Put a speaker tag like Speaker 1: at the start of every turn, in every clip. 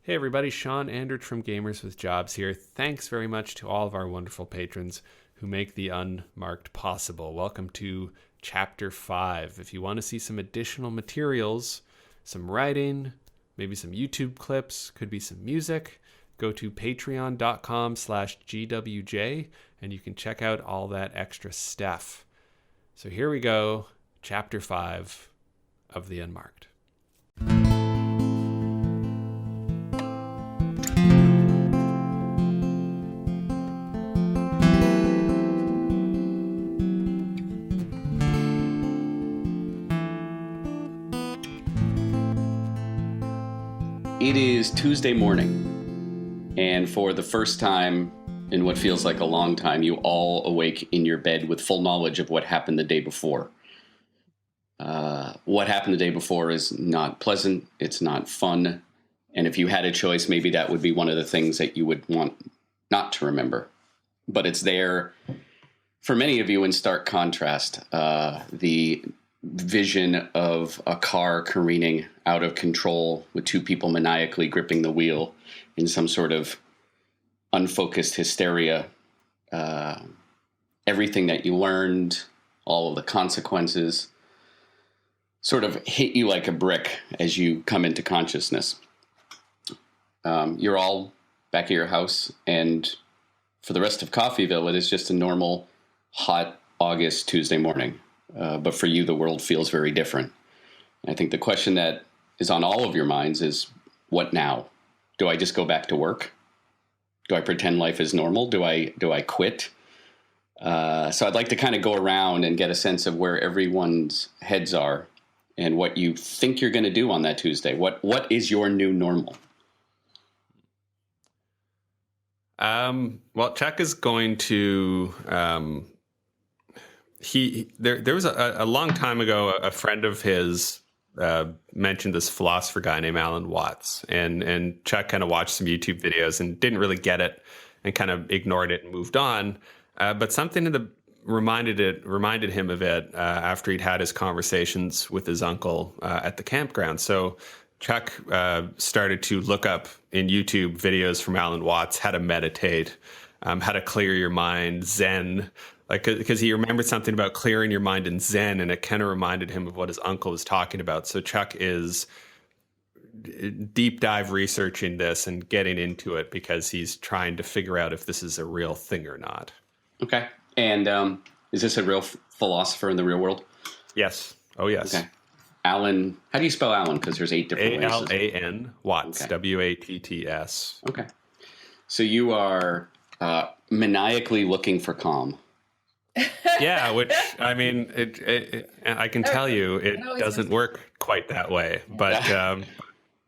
Speaker 1: Hey everybody, Shawn Andrich from Gamers with Jobs here. Thanks very much to all of our wonderful patrons who make the Unmarked possible. Welcome to Chapter 5. If you want to see some additional materials, some writing, maybe some YouTube clips, could be some music, go to patreon.com/GWJ and you can check out all that extra stuff. So here we go, Chapter 5 of the Unmarked.
Speaker 2: It is Tuesday morning, and for the first time in what feels like a long time, you all awake in your bed with full knowledge of what happened the day before. What happened the day before is not pleasant, it's not fun, and if you had a choice, maybe that would be one of the things that you would want not to remember. But it's there for many of you in stark contrast. The vision of a car careening out of control with two people maniacally gripping the wheel in some sort of unfocused hysteria. Everything that you learned, all of the consequences, sort of hit you like a brick as you come into consciousness. You're all back at your house, and for the rest of Coffeyville, it is just a normal, hot August Tuesday morning. But for you, the world feels very different. I think the question that is on all of your minds is, what now? Do I just go back to work? Do I pretend life is normal? Do I quit? So I'd like to kind of go around and get a sense of where everyone's heads are and what you think you're going to do on that Tuesday. What is your new normal?
Speaker 1: Well, Chuck is going to... There was a long time ago, a friend of his mentioned this philosopher guy named Alan Watts, and Chuck kind of watched some YouTube videos and didn't really get it and kind of ignored it and moved on. But something reminded him of it after he'd had his conversations with his uncle at the campground. So Chuck started to look up in YouTube videos from Alan Watts, how to meditate, how to clear your mind, Zen. Because he remembered something about clearing your mind in Zen, and it kind of reminded him of what his uncle was talking about. So Chuck is deep dive researching this and getting into it because he's trying to figure out if this is a real thing or not. Okay.
Speaker 2: And is this a real philosopher in the real world?
Speaker 1: Yes. Oh, yes.
Speaker 2: Okay. Alan, how do you spell Alan? Because there's 8 different ways.
Speaker 1: Alan Watts, okay. Watts.
Speaker 2: Okay. So you are maniacally looking for calm.
Speaker 1: Yeah, which, I mean, I can tell you it doesn't work quite that way. But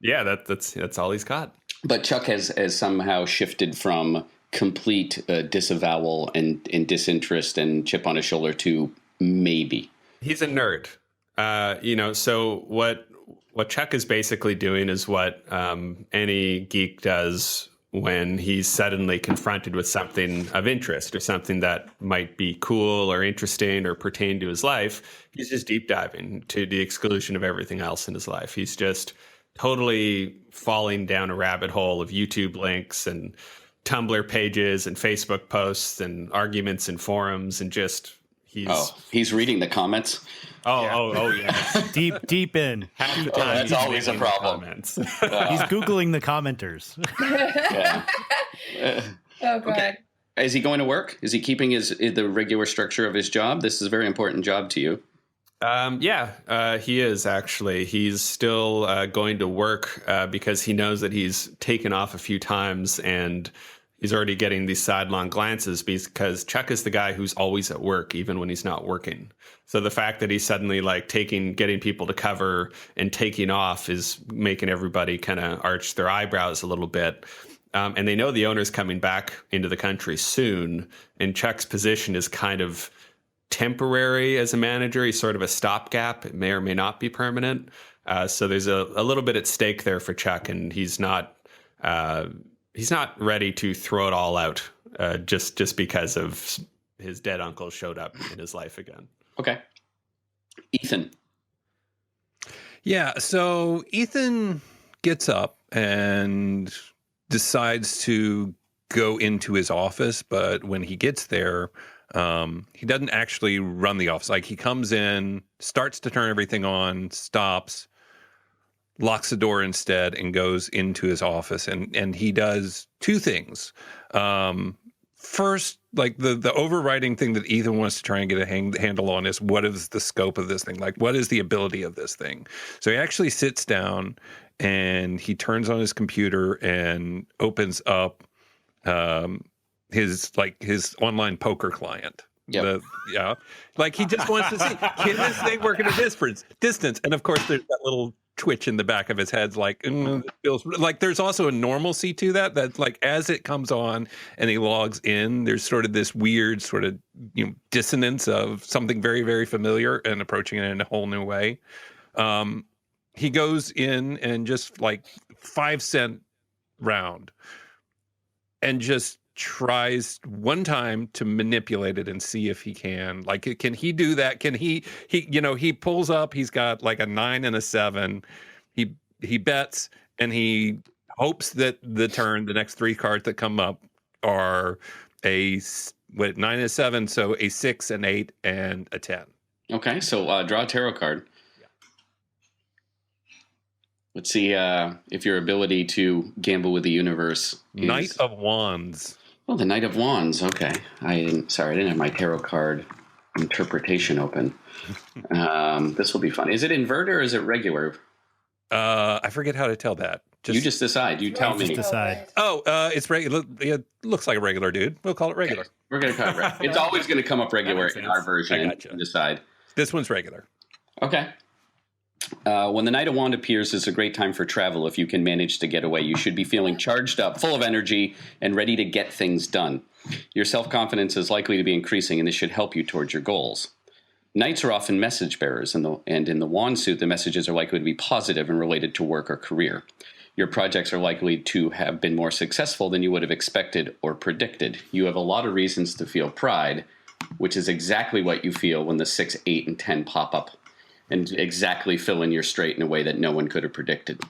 Speaker 1: yeah, that's all he's got.
Speaker 2: But Chuck has somehow shifted from complete disavowal and disinterest and chip on his shoulder to maybe.
Speaker 1: He's a nerd. So what Chuck is basically doing is what any geek does when he's suddenly confronted with something of interest or something that might be cool or interesting or pertain to his life. He's just deep diving to the exclusion of everything else in his life. He's just totally falling down a rabbit hole of YouTube links and Tumblr pages and Facebook posts and arguments and forums, and just
Speaker 2: he's reading the comments.
Speaker 1: Oh, yeah.
Speaker 3: Deep in.
Speaker 1: Half the time
Speaker 2: that's always a problem.
Speaker 3: He's Googling the commenters.
Speaker 2: Yeah.
Speaker 4: Oh, God.
Speaker 2: Okay. Is he going to work? Is he keeping the regular structure of his job? This is a very important job to you.
Speaker 1: He is actually. He's still going to work because he knows that he's taken off a few times and he's already getting these sidelong glances because Chuck is the guy who's always at work, even when he's not working. So the fact that he's suddenly getting people to cover and taking off is making everybody kind of arch their eyebrows a little bit. And they know the owner's coming back into the country soon. And Chuck's position is kind of temporary as a manager. He's sort of a stopgap. It may or may not be permanent. So there's a little bit at stake there for Chuck, and he's not ready to throw it all out just because of his dead uncle showed up in his life again.
Speaker 2: Okay. Ethan.
Speaker 5: Yeah, so Ethan gets up and decides to go into his office. But when he gets there, he doesn't actually run the office. Like, he comes in, starts to turn everything on, stops, locks the door instead, and goes into his office. And he does two things. First, like the overriding thing that Ethan wants to try and get a handle on is, what is the scope of this thing? Like, what is the ability of this thing? So he actually sits down and he turns on his computer and opens up his online poker client.
Speaker 2: Yep.
Speaker 5: Like, he just wants to see, can this thing work at a distance? And of course, there's that little twitch in the back of his head, like, it feels like there's also a normalcy to that like, as it comes on and he logs in, there's sort of this weird sort of, dissonance of something very, very familiar and approaching it in a whole new way. He goes in and just like 5-cent round and just tries one time to manipulate it and see if he can. Like, can he do that? Can he pulls up, he's got like a 9 and a 7. He bets and he hopes that the next 3 cards that come up are a 9 and a 7, so a 6, an 8, and a 10.
Speaker 2: Okay, so draw a tarot card.
Speaker 5: Yeah.
Speaker 2: Let's see if your ability to gamble with the universe is...
Speaker 5: Knight of Wands.
Speaker 2: Oh, the Knight of Wands. Okay. I didn't have my tarot card interpretation open. This will be fun. Is it invert or is it regular?
Speaker 5: I forget how to tell that.
Speaker 2: You just decide. You tell me.
Speaker 3: Just decide.
Speaker 5: Oh, it's regular. It looks like a regular dude. We'll call it regular.
Speaker 2: Okay. We're going to call it regular. It's always going to come up regular in our version.
Speaker 5: I gotcha.
Speaker 2: And decide.
Speaker 5: This one's regular.
Speaker 2: Okay. When the Knight of Wands appears, it's a great time for travel if you can manage to get away. You should be feeling charged up, full of energy, and ready to get things done. Your self-confidence is likely to be increasing, and this should help you towards your goals. Knights are often message bearers, and in the wand suit, the messages are likely to be positive and related to work or career. Your projects are likely to have been more successful than you would have expected or predicted. You have a lot of reasons to feel pride, which is exactly what you feel when the 6, 8, and 10 pop up, and exactly fill in your straight in a way that no one could have predicted.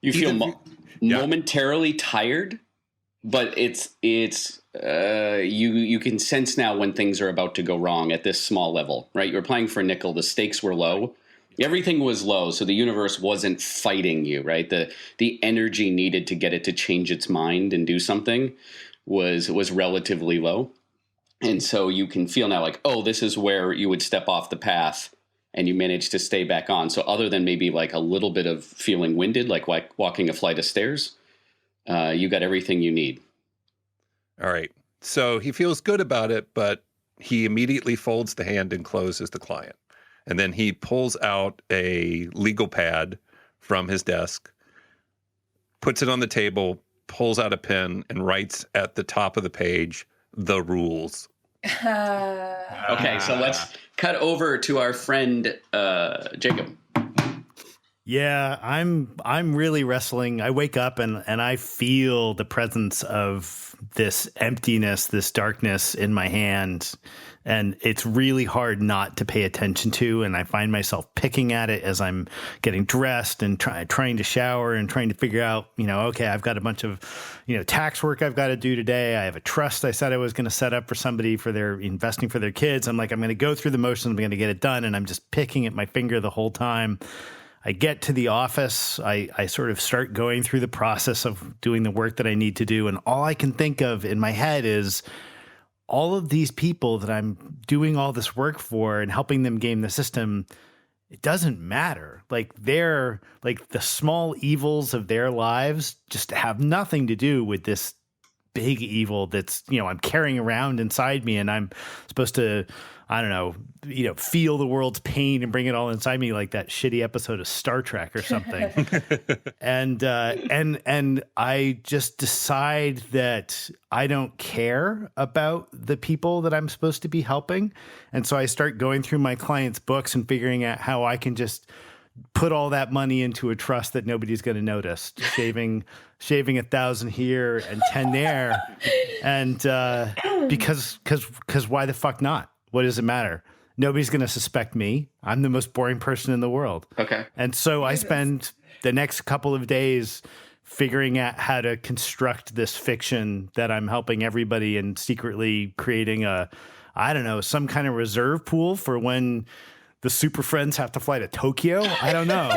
Speaker 2: You feel momentarily tired, but you can sense now when things are about to go wrong at this small level, right? You're playing for a nickel. The stakes were low. Everything was low, so the universe wasn't fighting you, right? The energy needed to get it to change its mind and do something was relatively low. And so you can feel now like, oh, this is where you would step off the path and you manage to stay back on. So other than maybe like a little bit of feeling winded, like walking a flight of stairs, you got everything you need.
Speaker 5: All right. So he feels good about it, but he immediately folds the hand and closes the client. And then he pulls out a legal pad from his desk, puts it on the table, pulls out a pen, and writes at the top of the page, "The rules."
Speaker 2: Okay, so let's cut over to our friend Jacob.
Speaker 3: Yeah, I'm really wrestling. I wake up and I feel the presence of this emptiness, this darkness in my hand, and it's really hard not to pay attention to. And I find myself picking at it as I'm getting dressed and trying to shower and trying to figure out, okay, I've got a bunch of, tax work I've got to do today. I have a trust I said I was going to set up for somebody for their investing for their kids. I'm going to go through the motions. I'm going to get it done. And I'm just picking at my finger the whole time. I get to the office. I sort of start going through the process of doing the work that I need to do. And all I can think of in my head is all of these people that I'm doing all this work for and helping them game the system. It doesn't matter. Like, they're like the small evils of their lives just have nothing to do with this big evil that's, I'm carrying around inside me, and I'm supposed to, feel the world's pain and bring it all inside me, like that shitty episode of Star Trek or something. And I just decide that I don't care about the people that I'm supposed to be helping. And so I start going through my clients' books and figuring out how I can just put all that money into a trust that nobody's going to notice, shaving 1,000 here and 10 there. And because why the fuck not? What does it matter? nobody's going to suspect me. I'm the most boring person in the world.
Speaker 2: Okay.
Speaker 3: And so I spend the next couple of days figuring out how to construct this fiction that I'm helping everybody and secretly creating some kind of reserve pool for when the Super Friends have to fly to Tokyo. I don't know.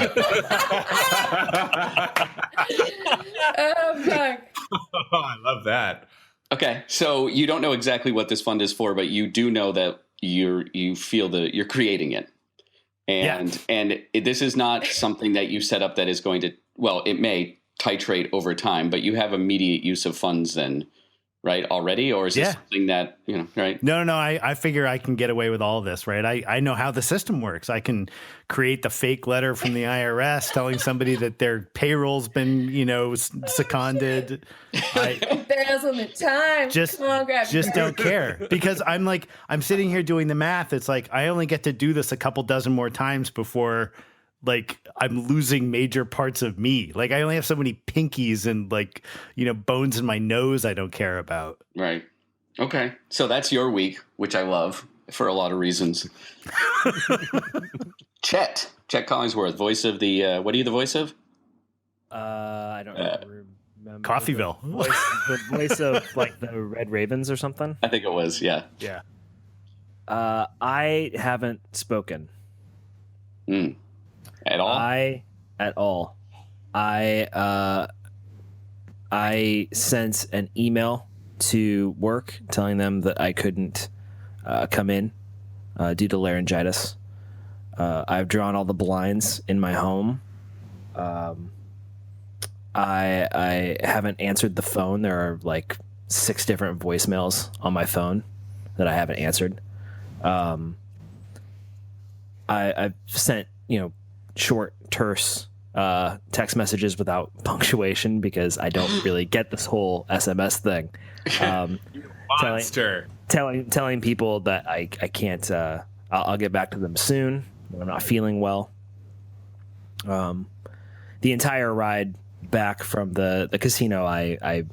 Speaker 4: Oh, fuck.
Speaker 1: Oh, I love that.
Speaker 2: Okay. So you don't know exactly what this fund is for, but you do know that you feel that you're creating it. And this is not something that you set up that is going to, well, it may titrate over time, but you have immediate use of funds then, right, already? Or is this something that, right?
Speaker 3: No. I figure I can get away with all of this, right? I know how the system works. I can create the fake letter from the IRS telling somebody that their payroll's been, seconded.
Speaker 4: There's on the time.
Speaker 3: Just don't care, because I'm sitting here doing the math. It's like I only get to do this a couple dozen more times before I'm losing major parts of me. Like I only have so many pinkies and bones in my nose I don't care about.
Speaker 2: Right. Okay. So that's your week, which I love for a lot of reasons. Chet Collingsworth, voice of the, what are you the voice of?
Speaker 6: I don't remember.
Speaker 3: Coffeyville.
Speaker 6: The voice of the Red Ravens or something.
Speaker 2: I think it was. Yeah.
Speaker 3: Yeah.
Speaker 6: I haven't spoken.
Speaker 2: At all?
Speaker 6: I sent an email to work telling them that I couldn't come in due to laryngitis. I've drawn all the blinds in my home. I haven't answered the phone. There are 6 different voicemails on my phone that I haven't answered. I've sent, short, terse text messages without punctuation because I don't really get this whole SMS thing.
Speaker 1: Monster.
Speaker 6: Telling people that I can't. I'll get back to them soon. I'm not feeling well. The entire ride back from the casino, I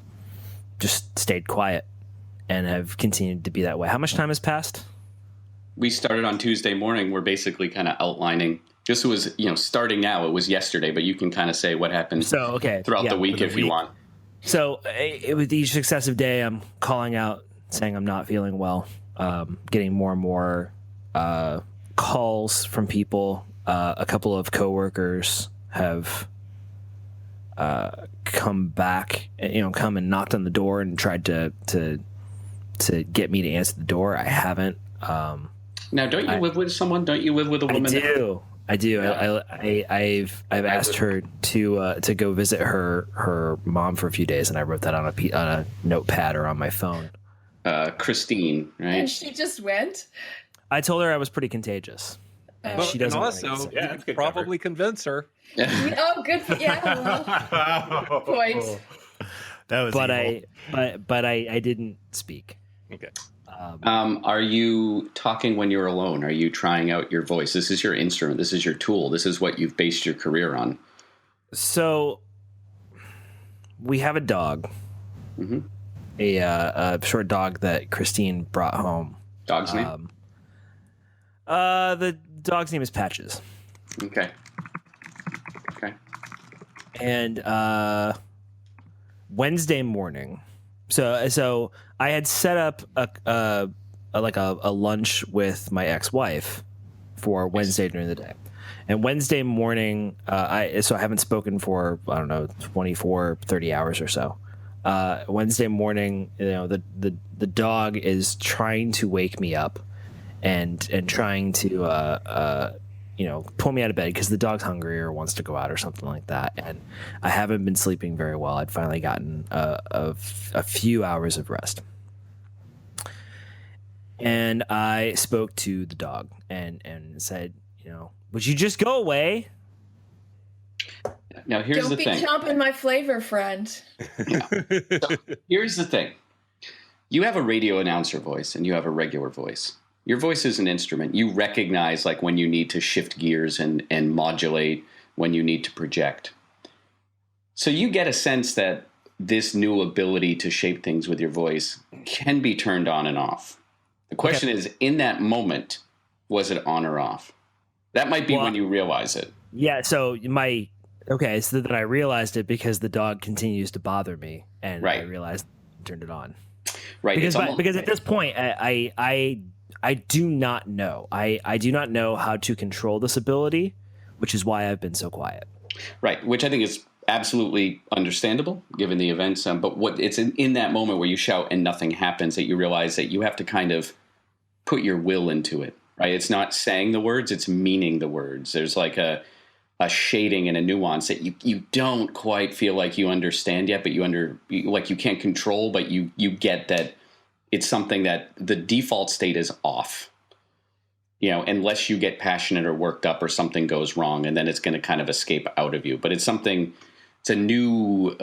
Speaker 6: just stayed quiet and have continued to be that way. How much time has passed?
Speaker 2: We started on Tuesday morning. We're basically kind of outlining. This was, starting now. It was yesterday, but you can kind of say what happened throughout the week if you want.
Speaker 6: So with each successive day, I'm calling out, saying I'm not feeling well, getting more and more calls from people. A couple of coworkers have come back, come and knocked on the door and tried to get me to answer the door. I haven't.
Speaker 2: Now, don't you live with someone? Don't you live with a woman?
Speaker 6: I do.
Speaker 2: Yeah.
Speaker 6: I've asked her to go visit her mom for a few days, and I wrote that on a notepad or on my phone.
Speaker 2: Christine, right?
Speaker 4: And she just went.
Speaker 6: I told her I was pretty contagious. And she doesn't.
Speaker 5: And also, you could probably convince her.
Speaker 4: Oh, good. Well, point.
Speaker 3: That was.
Speaker 6: But I didn't speak.
Speaker 5: Okay.
Speaker 2: Are you talking when you're alone? Are you trying out your voice? This is your instrument. This is your tool. This is what you've based your career on.
Speaker 6: So we have a dog, a short dog that Christine brought home.
Speaker 2: Dog's name?
Speaker 6: The dog's name is Patches.
Speaker 2: Okay.
Speaker 6: And Wednesday morning. So I had set up a lunch with my ex-wife for Wednesday during the day, and Wednesday morning I haven't spoken for 24, 30 hours or so. Wednesday morning, the dog is trying to wake me up and trying to pull me out of bed because the dog's hungry or wants to go out or something like that. And I haven't been sleeping very well. I'd finally gotten a few hours of rest. And I spoke to the dog and said, would you just go away?
Speaker 2: Now, here's the thing.
Speaker 4: Don't be chomping my flavor, friend.
Speaker 2: So, here's the thing. You have a radio announcer voice and you have a regular voice. Your voice is an instrument. You recognize when you need to shift gears and modulate, when you need to project. So you get a sense that this new ability to shape things with your voice can be turned on and off. The question is, in that moment, Was it on or off? That might be
Speaker 6: Well,
Speaker 2: when you realize it.
Speaker 6: Yeah, so so then I realized it because the dog continues to bother me, and I
Speaker 2: Right.
Speaker 6: realized I turned it on.
Speaker 2: Right.
Speaker 6: Because at this point, I do not know. I do not know how to control this ability, which is why I've been so quiet.
Speaker 2: Right, which I think is absolutely understandable given the events. But what it's in that moment where you shout and nothing happens that you realize that you have to kind of put your will into it. Right, it's not saying the words; it's meaning the words. There's like a shading and a nuance that you don't quite feel like you understand yet, but you can't control, but you get that it's something that the default state is off. Unless you get passionate or worked up or something goes wrong, and then it's going to kind of escape out of you. But it's a new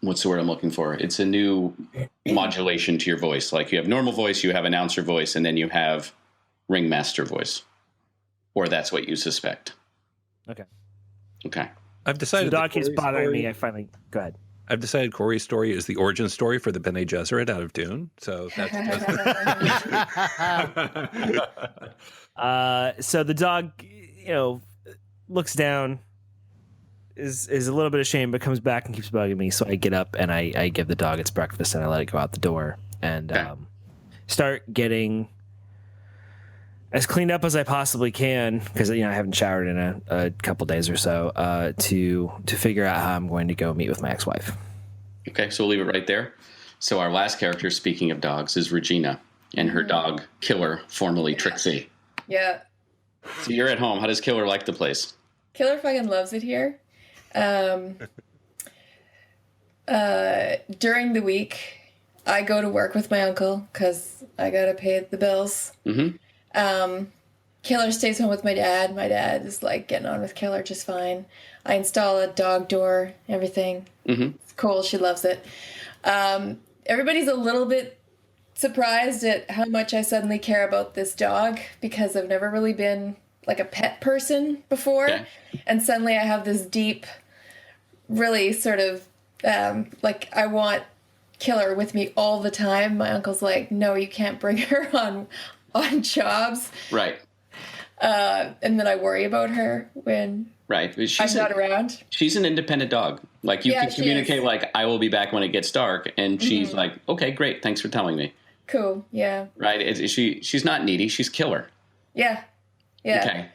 Speaker 2: what's the word I'm looking for? It's a new modulation to your voice. Like you have normal voice, you have announcer voice, and then you have ringmaster voice. Or that's what you suspect.
Speaker 6: Okay.
Speaker 5: I've
Speaker 6: So
Speaker 5: decided
Speaker 6: the dog
Speaker 5: that
Speaker 6: keeps
Speaker 5: Cory's
Speaker 6: bothering
Speaker 5: story-
Speaker 6: me. Go ahead.
Speaker 5: I've decided Cory's story is the origin story for the Bene Gesserit out of Dune. So that's
Speaker 6: So the dog, looks down, is a little bit ashamed, but comes back and keeps bugging me. So I get up and I give the dog its breakfast and I let it go out the door and start getting as cleaned up as I possibly can because I haven't showered in a couple days or so to figure out how I'm going to go meet with my ex-wife.
Speaker 2: Okay, so we'll leave it right there. So our last character, speaking of dogs, is Regina and her dog Killer, formerly Trixie.
Speaker 4: Yeah.
Speaker 2: So you're at home. How does Killer like the place?
Speaker 4: Killer fucking loves it here. During the week, I go to work with my uncle because I gotta pay the bills.
Speaker 2: Mm-hmm.
Speaker 4: Killer stays home with my dad. My dad is like getting on with Killer just fine. I install a dog door, everything.
Speaker 2: Mm-hmm.
Speaker 4: It's cool. She loves it. Everybody's a little bit surprised at how much I suddenly care about this dog because I've never really been like a pet person before.
Speaker 2: Okay.
Speaker 4: And suddenly I have this deep, really sort of like I want Killer with me all the time. My uncle's like, no, you can't bring her on jobs.
Speaker 2: Right.
Speaker 4: And then I worry about her when
Speaker 2: Right.
Speaker 4: I'm not around.
Speaker 2: She's an independent dog. Like you
Speaker 4: Yeah,
Speaker 2: can
Speaker 4: she
Speaker 2: communicate
Speaker 4: is.
Speaker 2: like, I will be back when it gets dark. And she's like, okay, great. Thanks for telling me.
Speaker 4: Cool. Yeah.
Speaker 2: Right. She's not needy. She's Killer.
Speaker 4: Yeah. Yeah.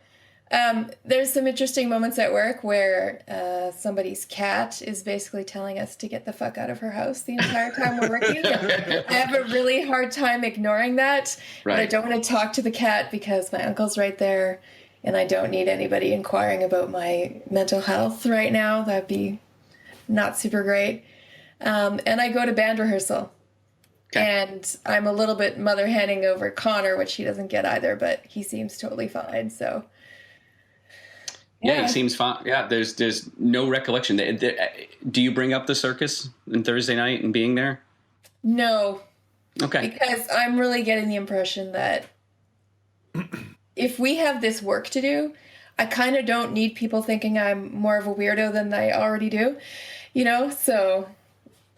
Speaker 2: Okay.
Speaker 4: There's some interesting moments at work where somebody's cat is basically telling us to get the fuck out of her house the entire time we're working. I have a really hard time ignoring that. But I
Speaker 2: Right.
Speaker 4: don't want to talk to the cat because my uncle's right there and I don't need anybody inquiring about my mental health right now. That'd be not super great. And I go to band rehearsal.
Speaker 2: Okay.
Speaker 4: And I'm a little bit mother henning over Connor, which he doesn't get either, but he seems totally fine. So
Speaker 2: Yeah, he seems fine. Yeah, there's no recollection. Do you bring up the circus on Thursday night and being there?
Speaker 4: No,
Speaker 2: Okay.
Speaker 4: because I'm really getting the impression that if we have this work to do, I kind of don't need people thinking I'm more of a weirdo than I already do, So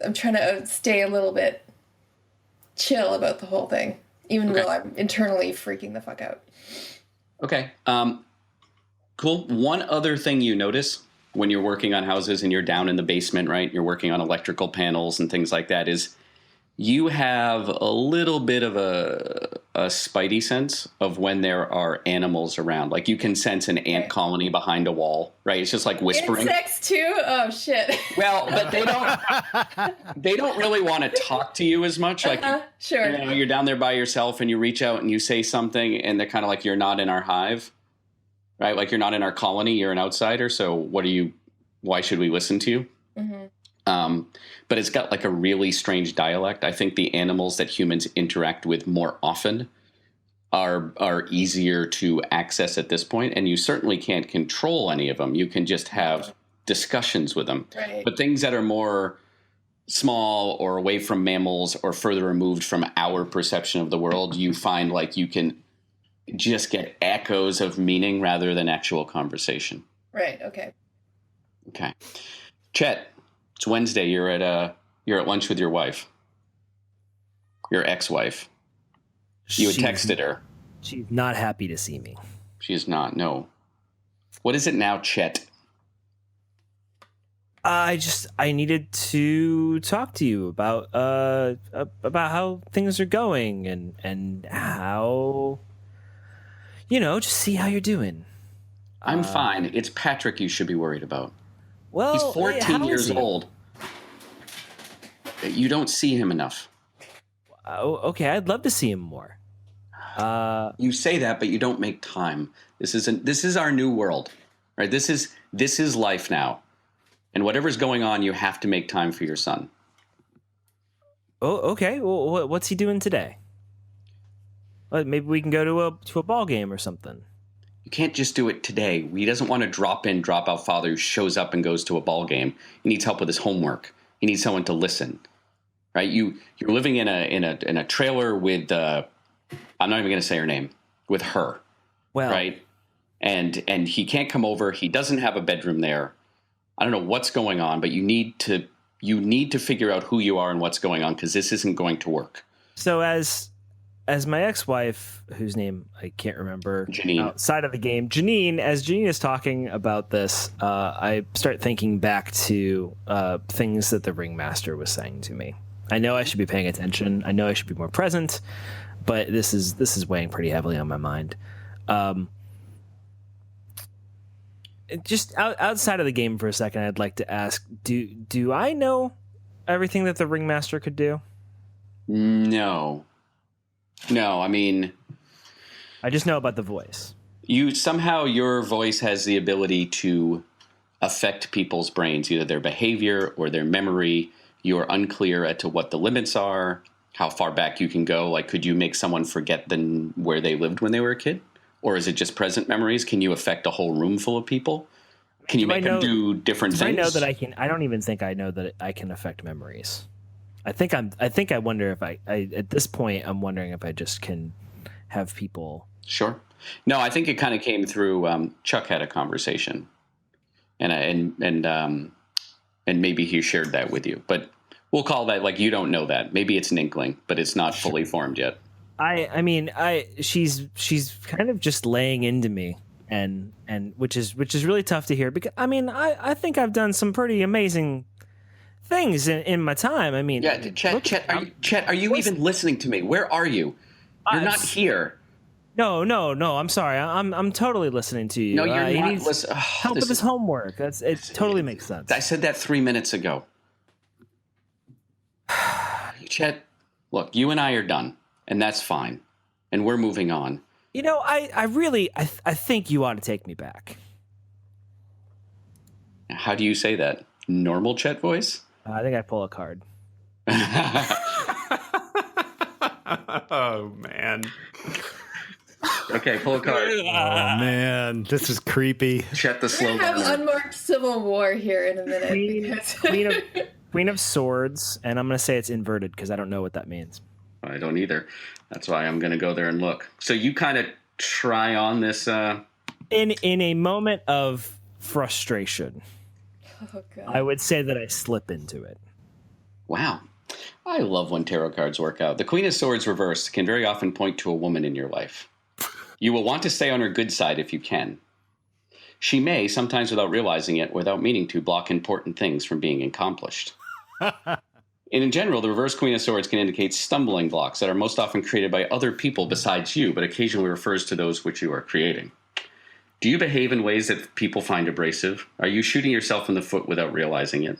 Speaker 4: I'm trying to stay a little bit chill about the whole thing, even though I'm internally freaking the fuck out.
Speaker 2: Okay. Cool. One other thing you notice when you're working on houses and you're down in the basement, right? You're working on electrical panels and things like that is you have a little bit of a spidey sense of when there are animals around. Like you can sense an ant colony behind a wall, right? It's just like whispering.
Speaker 4: Insects too? Oh shit.
Speaker 2: Well, but they don't really want to talk to you as much. Like
Speaker 4: Sure.
Speaker 2: you're down there by yourself and you reach out and you say something and they're kind of like, you're not in our hive. Right? Like you're not in our colony, you're an outsider. So why should we listen to you? Mm-hmm. But it's got like a really strange dialect. I think the animals that humans interact with more often are easier to access at this point. And you certainly can't control any of them. You can just have discussions with them.
Speaker 4: Right.
Speaker 2: But things that are more small or away from mammals or further removed from our perception of the world, you find like you can just get echoes of meaning rather than actual conversation.
Speaker 4: Right. Okay.
Speaker 2: Okay. Chet, it's Wednesday. You're at lunch with your wife, your ex-wife. You had texted her.
Speaker 6: She's not happy to see me.
Speaker 2: She is not. No. What is it now, Chet?
Speaker 6: I needed to talk to you about how things are going and how, just see how you're doing.
Speaker 2: I'm fine. It's Patrick you should be worried about.
Speaker 6: Well,
Speaker 2: He's 14
Speaker 6: how is
Speaker 2: years
Speaker 6: he?
Speaker 2: old. You don't see him enough.
Speaker 6: Oh, okay. I'd love to see him more.
Speaker 2: You say that, but you don't make time. This is our new world, right? This is life now. And whatever's going on, you have to make time for your son.
Speaker 6: Oh, okay. Well, what's he doing today? Well, maybe we can go to a ball game or something.
Speaker 2: You can't just do it today. He doesn't want a drop-in, drop-out father who shows up and goes to a ball game. He needs help with his homework. He needs someone to listen, right? You're living in a trailer with I'm not even going to say her name, with her,
Speaker 6: Well,
Speaker 2: right? And he can't come over. He doesn't have a bedroom there. I don't know what's going on, but you need to figure out who you are and what's going on, because this isn't going to work.
Speaker 6: So as my ex-wife, whose name I can't remember,
Speaker 2: Janine.
Speaker 6: outside of the game, Janine, as Janine is talking about this, I start thinking back to things that the ringmaster was saying to me. I know I should be paying attention. I know I should be more present, but this is weighing pretty heavily on my mind. Just outside of the game for a second, I'd like to ask: Do I know everything that the ringmaster could do?
Speaker 2: No. I mean,
Speaker 6: I just know about the voice.
Speaker 2: Your voice has the ability to affect people's brains, either their behavior or their memory. You're unclear as to what the limits are, how far back you can go. Like, could you make someone forget where they lived when they were a kid? Or is it just present memories? Can you affect a whole room full of people? Can you make them do different things?
Speaker 6: I know that I can. I don't even think I know that I can affect memories. I think I wonder if I at this point I'm wondering if I just can have people.
Speaker 2: Sure. No, I think it kind of came through. Chuck had a conversation, and maybe he shared that with you. But we'll call that, like, you don't know that. Maybe it's an inkling, but it's not fully formed yet.
Speaker 6: I mean, she's kind of just laying into me, and which is really tough to hear, because I mean I think I've done some pretty amazing things in my time. I mean,
Speaker 2: yeah, Chet, are you even listening to me? Where are you? You're not here.
Speaker 6: No. I'm sorry. I'm totally listening to you.
Speaker 2: No, you're
Speaker 6: he
Speaker 2: not
Speaker 6: needs
Speaker 2: listening.
Speaker 6: help with his homework. It totally makes sense.
Speaker 2: I said that 3 minutes ago. Chet, look, you and I are done, and that's fine, and we're moving on.
Speaker 6: I really think you ought to take me back.
Speaker 2: How do you say that? Normal Chet voice?
Speaker 6: I think I pull a card.
Speaker 1: Oh, man.
Speaker 2: Okay, pull a card.
Speaker 3: Oh, man. This is creepy.
Speaker 2: Chet the
Speaker 4: We're
Speaker 2: slow
Speaker 4: gonna have
Speaker 2: burner.
Speaker 4: unmarked civil war here in a minute.
Speaker 6: Queen of Swords, and I'm going to say it's inverted because I don't know what that means.
Speaker 2: I don't either. That's why I'm going to go there and look. So you kind of try on this.
Speaker 6: In a moment of frustration,
Speaker 4: Oh, God.
Speaker 6: I would say that I slip into it.
Speaker 2: Wow. I love when tarot cards work out. The Queen of Swords reversed can very often point to a woman in your life. You will want to stay on her good side if you can. She may, sometimes without realizing it, without meaning to, block important things from being accomplished. And in general, the reverse Queen of Swords can indicate stumbling blocks that are most often created by other people besides you, but occasionally refers to those which you are creating. Do you behave in ways that people find abrasive? Are you shooting yourself in the foot without realizing it?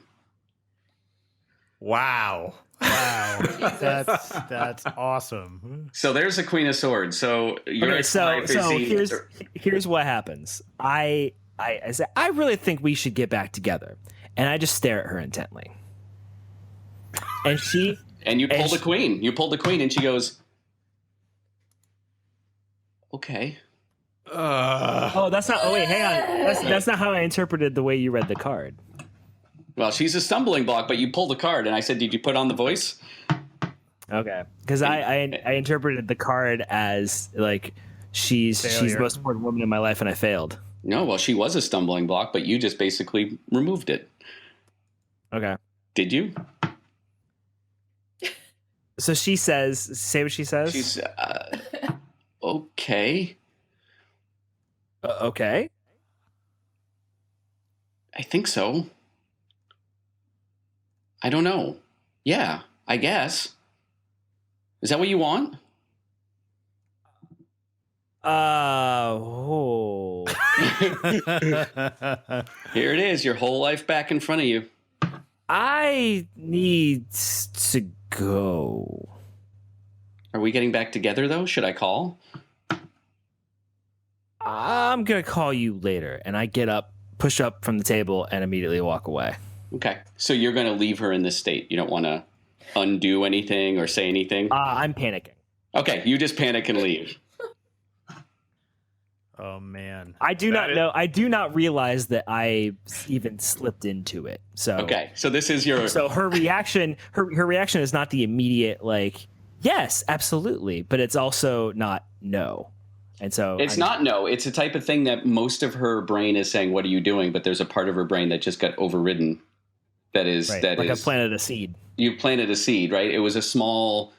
Speaker 1: Wow.
Speaker 3: Wow. That's awesome.
Speaker 2: So there's the Queen of Swords. So your ex-wife is
Speaker 6: here's what happens. I say, I really think we should get back together, and I just stare at her intently. And she
Speaker 2: and you pull the queen. You pull the queen, and she goes, "Okay."
Speaker 6: Oh, that's not. Oh, wait, hang on. That's not how I interpreted the way you read the card.
Speaker 2: Well, she's a stumbling block, but you pull the card, and I said, "Did you put on the voice?"
Speaker 6: Okay, because I interpreted the card as like she's the most important woman in my life, and I failed.
Speaker 2: No, well, she was a stumbling block, but you just basically removed it.
Speaker 6: Okay.
Speaker 2: Did you?
Speaker 6: So she says, say what she says.
Speaker 2: She's Okay.
Speaker 6: Okay.
Speaker 2: I think so. I don't know. Yeah, I guess. Is that what you want?
Speaker 6: Oh.
Speaker 2: Here it is, your whole life back in front of you.
Speaker 6: I need to go.
Speaker 2: Are we getting back together, though? Should I call?
Speaker 6: I'm going to call you later. And I get up, push up from the table, and immediately walk away.
Speaker 2: Okay. So you're going to leave her in this state. You don't want to undo anything or say anything?
Speaker 6: I'm panicking.
Speaker 2: Okay, you just panic and leave.
Speaker 3: Oh man.
Speaker 6: I do not know. I do not realize that I even slipped into it. So
Speaker 2: Okay, so this is your...
Speaker 6: So her reaction, her reaction is not the immediate like, yes, absolutely, but it's also not no. And so
Speaker 2: It's not no. It's a type of thing that most of her brain is saying, "What are you doing?" But there's a part of her brain that just got overridden. That is
Speaker 6: right,
Speaker 2: that
Speaker 6: like
Speaker 2: is
Speaker 6: I planted a seed.
Speaker 2: You planted a seed, right? It was a small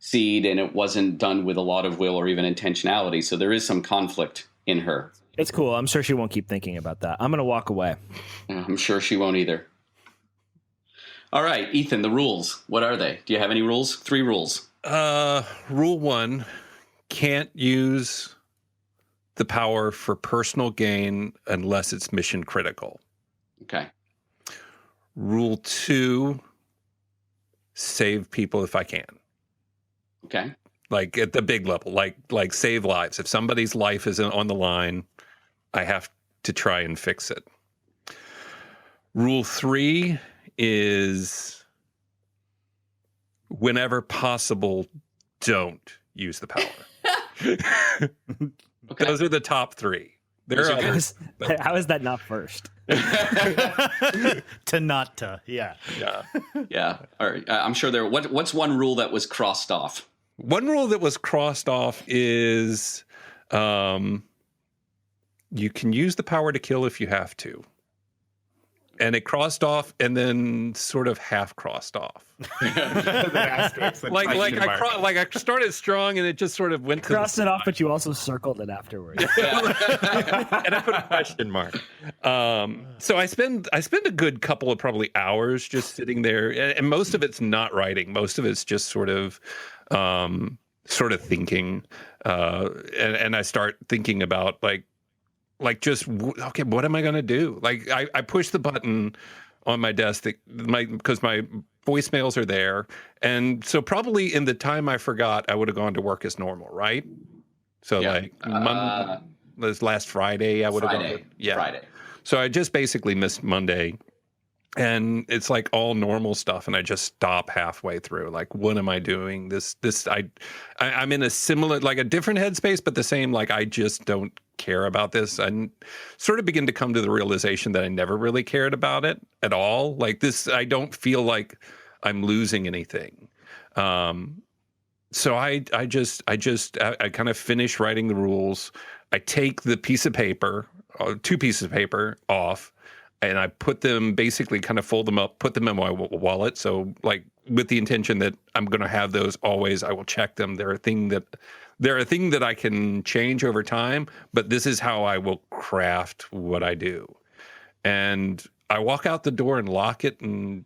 Speaker 2: seed, and it wasn't done with a lot of will or even intentionality. So there is some conflict in her.
Speaker 6: It's cool. I'm sure she won't keep thinking about that. I'm gonna walk away.
Speaker 2: I'm sure she won't either. All right, Ethan, the rules. What are they? Do you have any rules? 3 rules.
Speaker 5: Rule 1, can't use the power for personal gain unless it's mission critical.
Speaker 2: Okay.
Speaker 5: Rule 2, save people if I can.
Speaker 2: Okay.
Speaker 5: Like at the big level, like save lives. If somebody's life is on the line, I have to try and fix it. Rule 3 is whenever possible, don't use the power.
Speaker 2: Okay.
Speaker 5: Those are the top 3. There are others.
Speaker 6: How is that not first?
Speaker 3: To not to, yeah.
Speaker 5: Yeah.
Speaker 2: Yeah. All right. I'm sure there. What's one rule that was crossed off?
Speaker 5: One rule that was crossed off is you can use the power to kill if you have to. And it crossed off and then sort of half crossed off. like I started strong and it just sort of went to
Speaker 6: Crossed it off, but you also circled it afterwards.
Speaker 5: and I put a question mark. So I spend a good couple of probably hours just sitting there, and most of it's not writing. Most of it's just sort of thinking, and I start thinking about just okay, what am I going to do? Like I push the button on my desk because my voicemails are there, and so probably in the time I forgot, I would have gone to work as normal, right? So this last Friday, I would have gone.
Speaker 2: Friday.
Speaker 5: So I just basically missed Monday, and it's like all normal stuff, and I just stop halfway through. Like, what am I doing? I'm in a similar, like a different headspace, but the same. Like, I just don't care about this. I sort of begin to come to the realization that I never really cared about it at all. Like this, I don't feel like I'm losing anything. So I kind of finish writing the rules. I take the piece of paper, 2 pieces of paper off, and I put them, basically kind of fold them up, put them in my wallet. So like with the intention that I'm going to have those always, I will check them. They're a thing that I can change over time, but this is how I will craft what I do. And I walk out the door and lock it and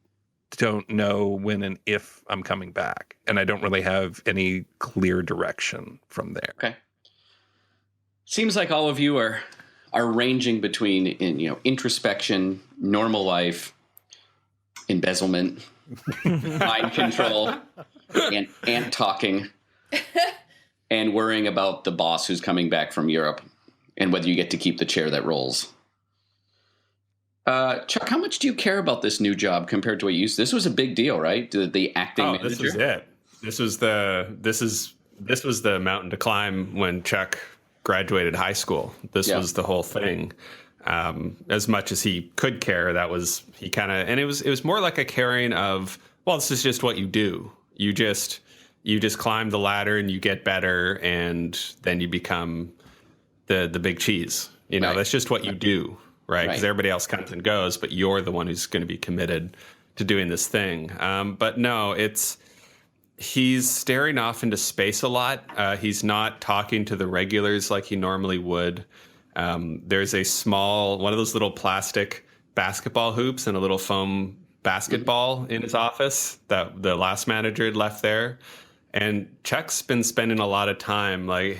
Speaker 5: don't know when and if I'm coming back. And I don't really have any clear direction from there.
Speaker 2: Okay. Seems like all of you are ranging between introspection, normal life, embezzlement, mind control, and ant talking, and worrying about the boss who's coming back from Europe and whether you get to keep the chair that rolls. Chuck, how much do you care about this new job compared to what you used to? This was a big deal, right? The acting manager.
Speaker 1: This was it. This was the mountain to climb when Chuck graduated high school. This was the whole thing. As much as he could care, and it was more like a caring of, well, this is just what you do. You just climb the ladder and you get better, and then you become the big cheese.
Speaker 2: Right.
Speaker 1: That's just what you do, right? Because everybody else comes and goes, but you're the one who's going to be committed to doing this thing. But no, he's staring off into space a lot. He's not talking to the regulars like he normally would. There's a small, one of those little plastic basketball hoops and a little foam basketball in his office that the last manager had left there. And Chuck's been spending a lot of time, like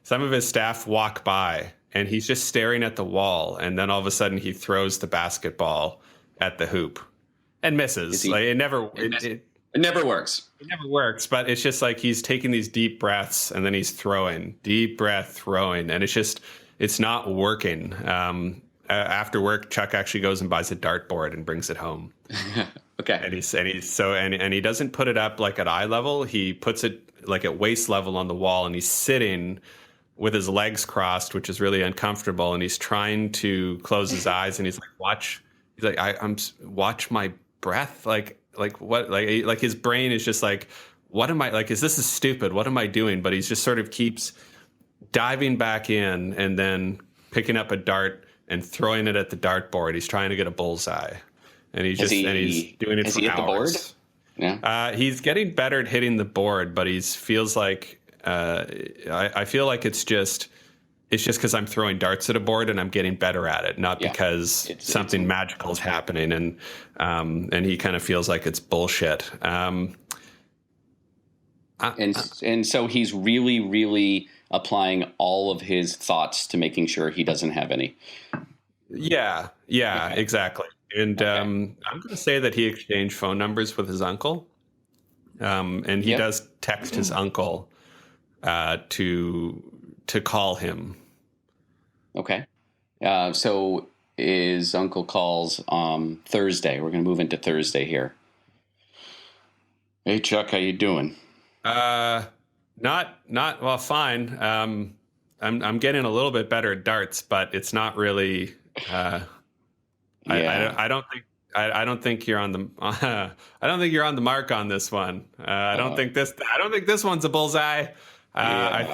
Speaker 1: some of his staff walk by and he's just staring at the wall. And then all of a sudden he throws the basketball at the hoop and misses. Like it never works.
Speaker 2: It never works,
Speaker 1: but it's just like he's taking these deep breaths and then he's throwing, deep breath, throwing, and it's not working. After work, Chuck actually goes and buys a dartboard and brings it home.
Speaker 2: Okay.
Speaker 1: And he doesn't put it up like at eye level. He puts it like at waist level on the wall, and he's sitting with his legs crossed, which is really uncomfortable. And he's trying to close his eyes, and he's like, I'm watch my breath, like what, like his brain is just like, what am I, like, is this stupid? What am I doing? But he's just sort of keeps diving back in and then picking up a dart and throwing it at the dartboard. He's trying to get a bullseye, and he's doing it for hours. At the board?
Speaker 2: Yeah.
Speaker 1: He's getting better at hitting the board, but he feels like I feel like it's just because I'm throwing darts at a board and I'm getting better at it, not because something magical is happening. And he kind of feels like it's bullshit. And
Speaker 2: so he's really, really applying all of his thoughts to making sure he doesn't have any.
Speaker 1: Yeah, okay. Exactly. And okay. I'm going to say that he exchanged phone numbers with his uncle. And he does text his uncle to call him.
Speaker 2: Okay. So his uncle calls Thursday. We're going to move into Thursday here. Hey, Chuck, how you doing?
Speaker 1: Not well, fine. I'm getting a little bit better at darts, but it's not really. I don't think you're on the. I don't think you're on the mark on this one. I don't think this one's a bullseye. I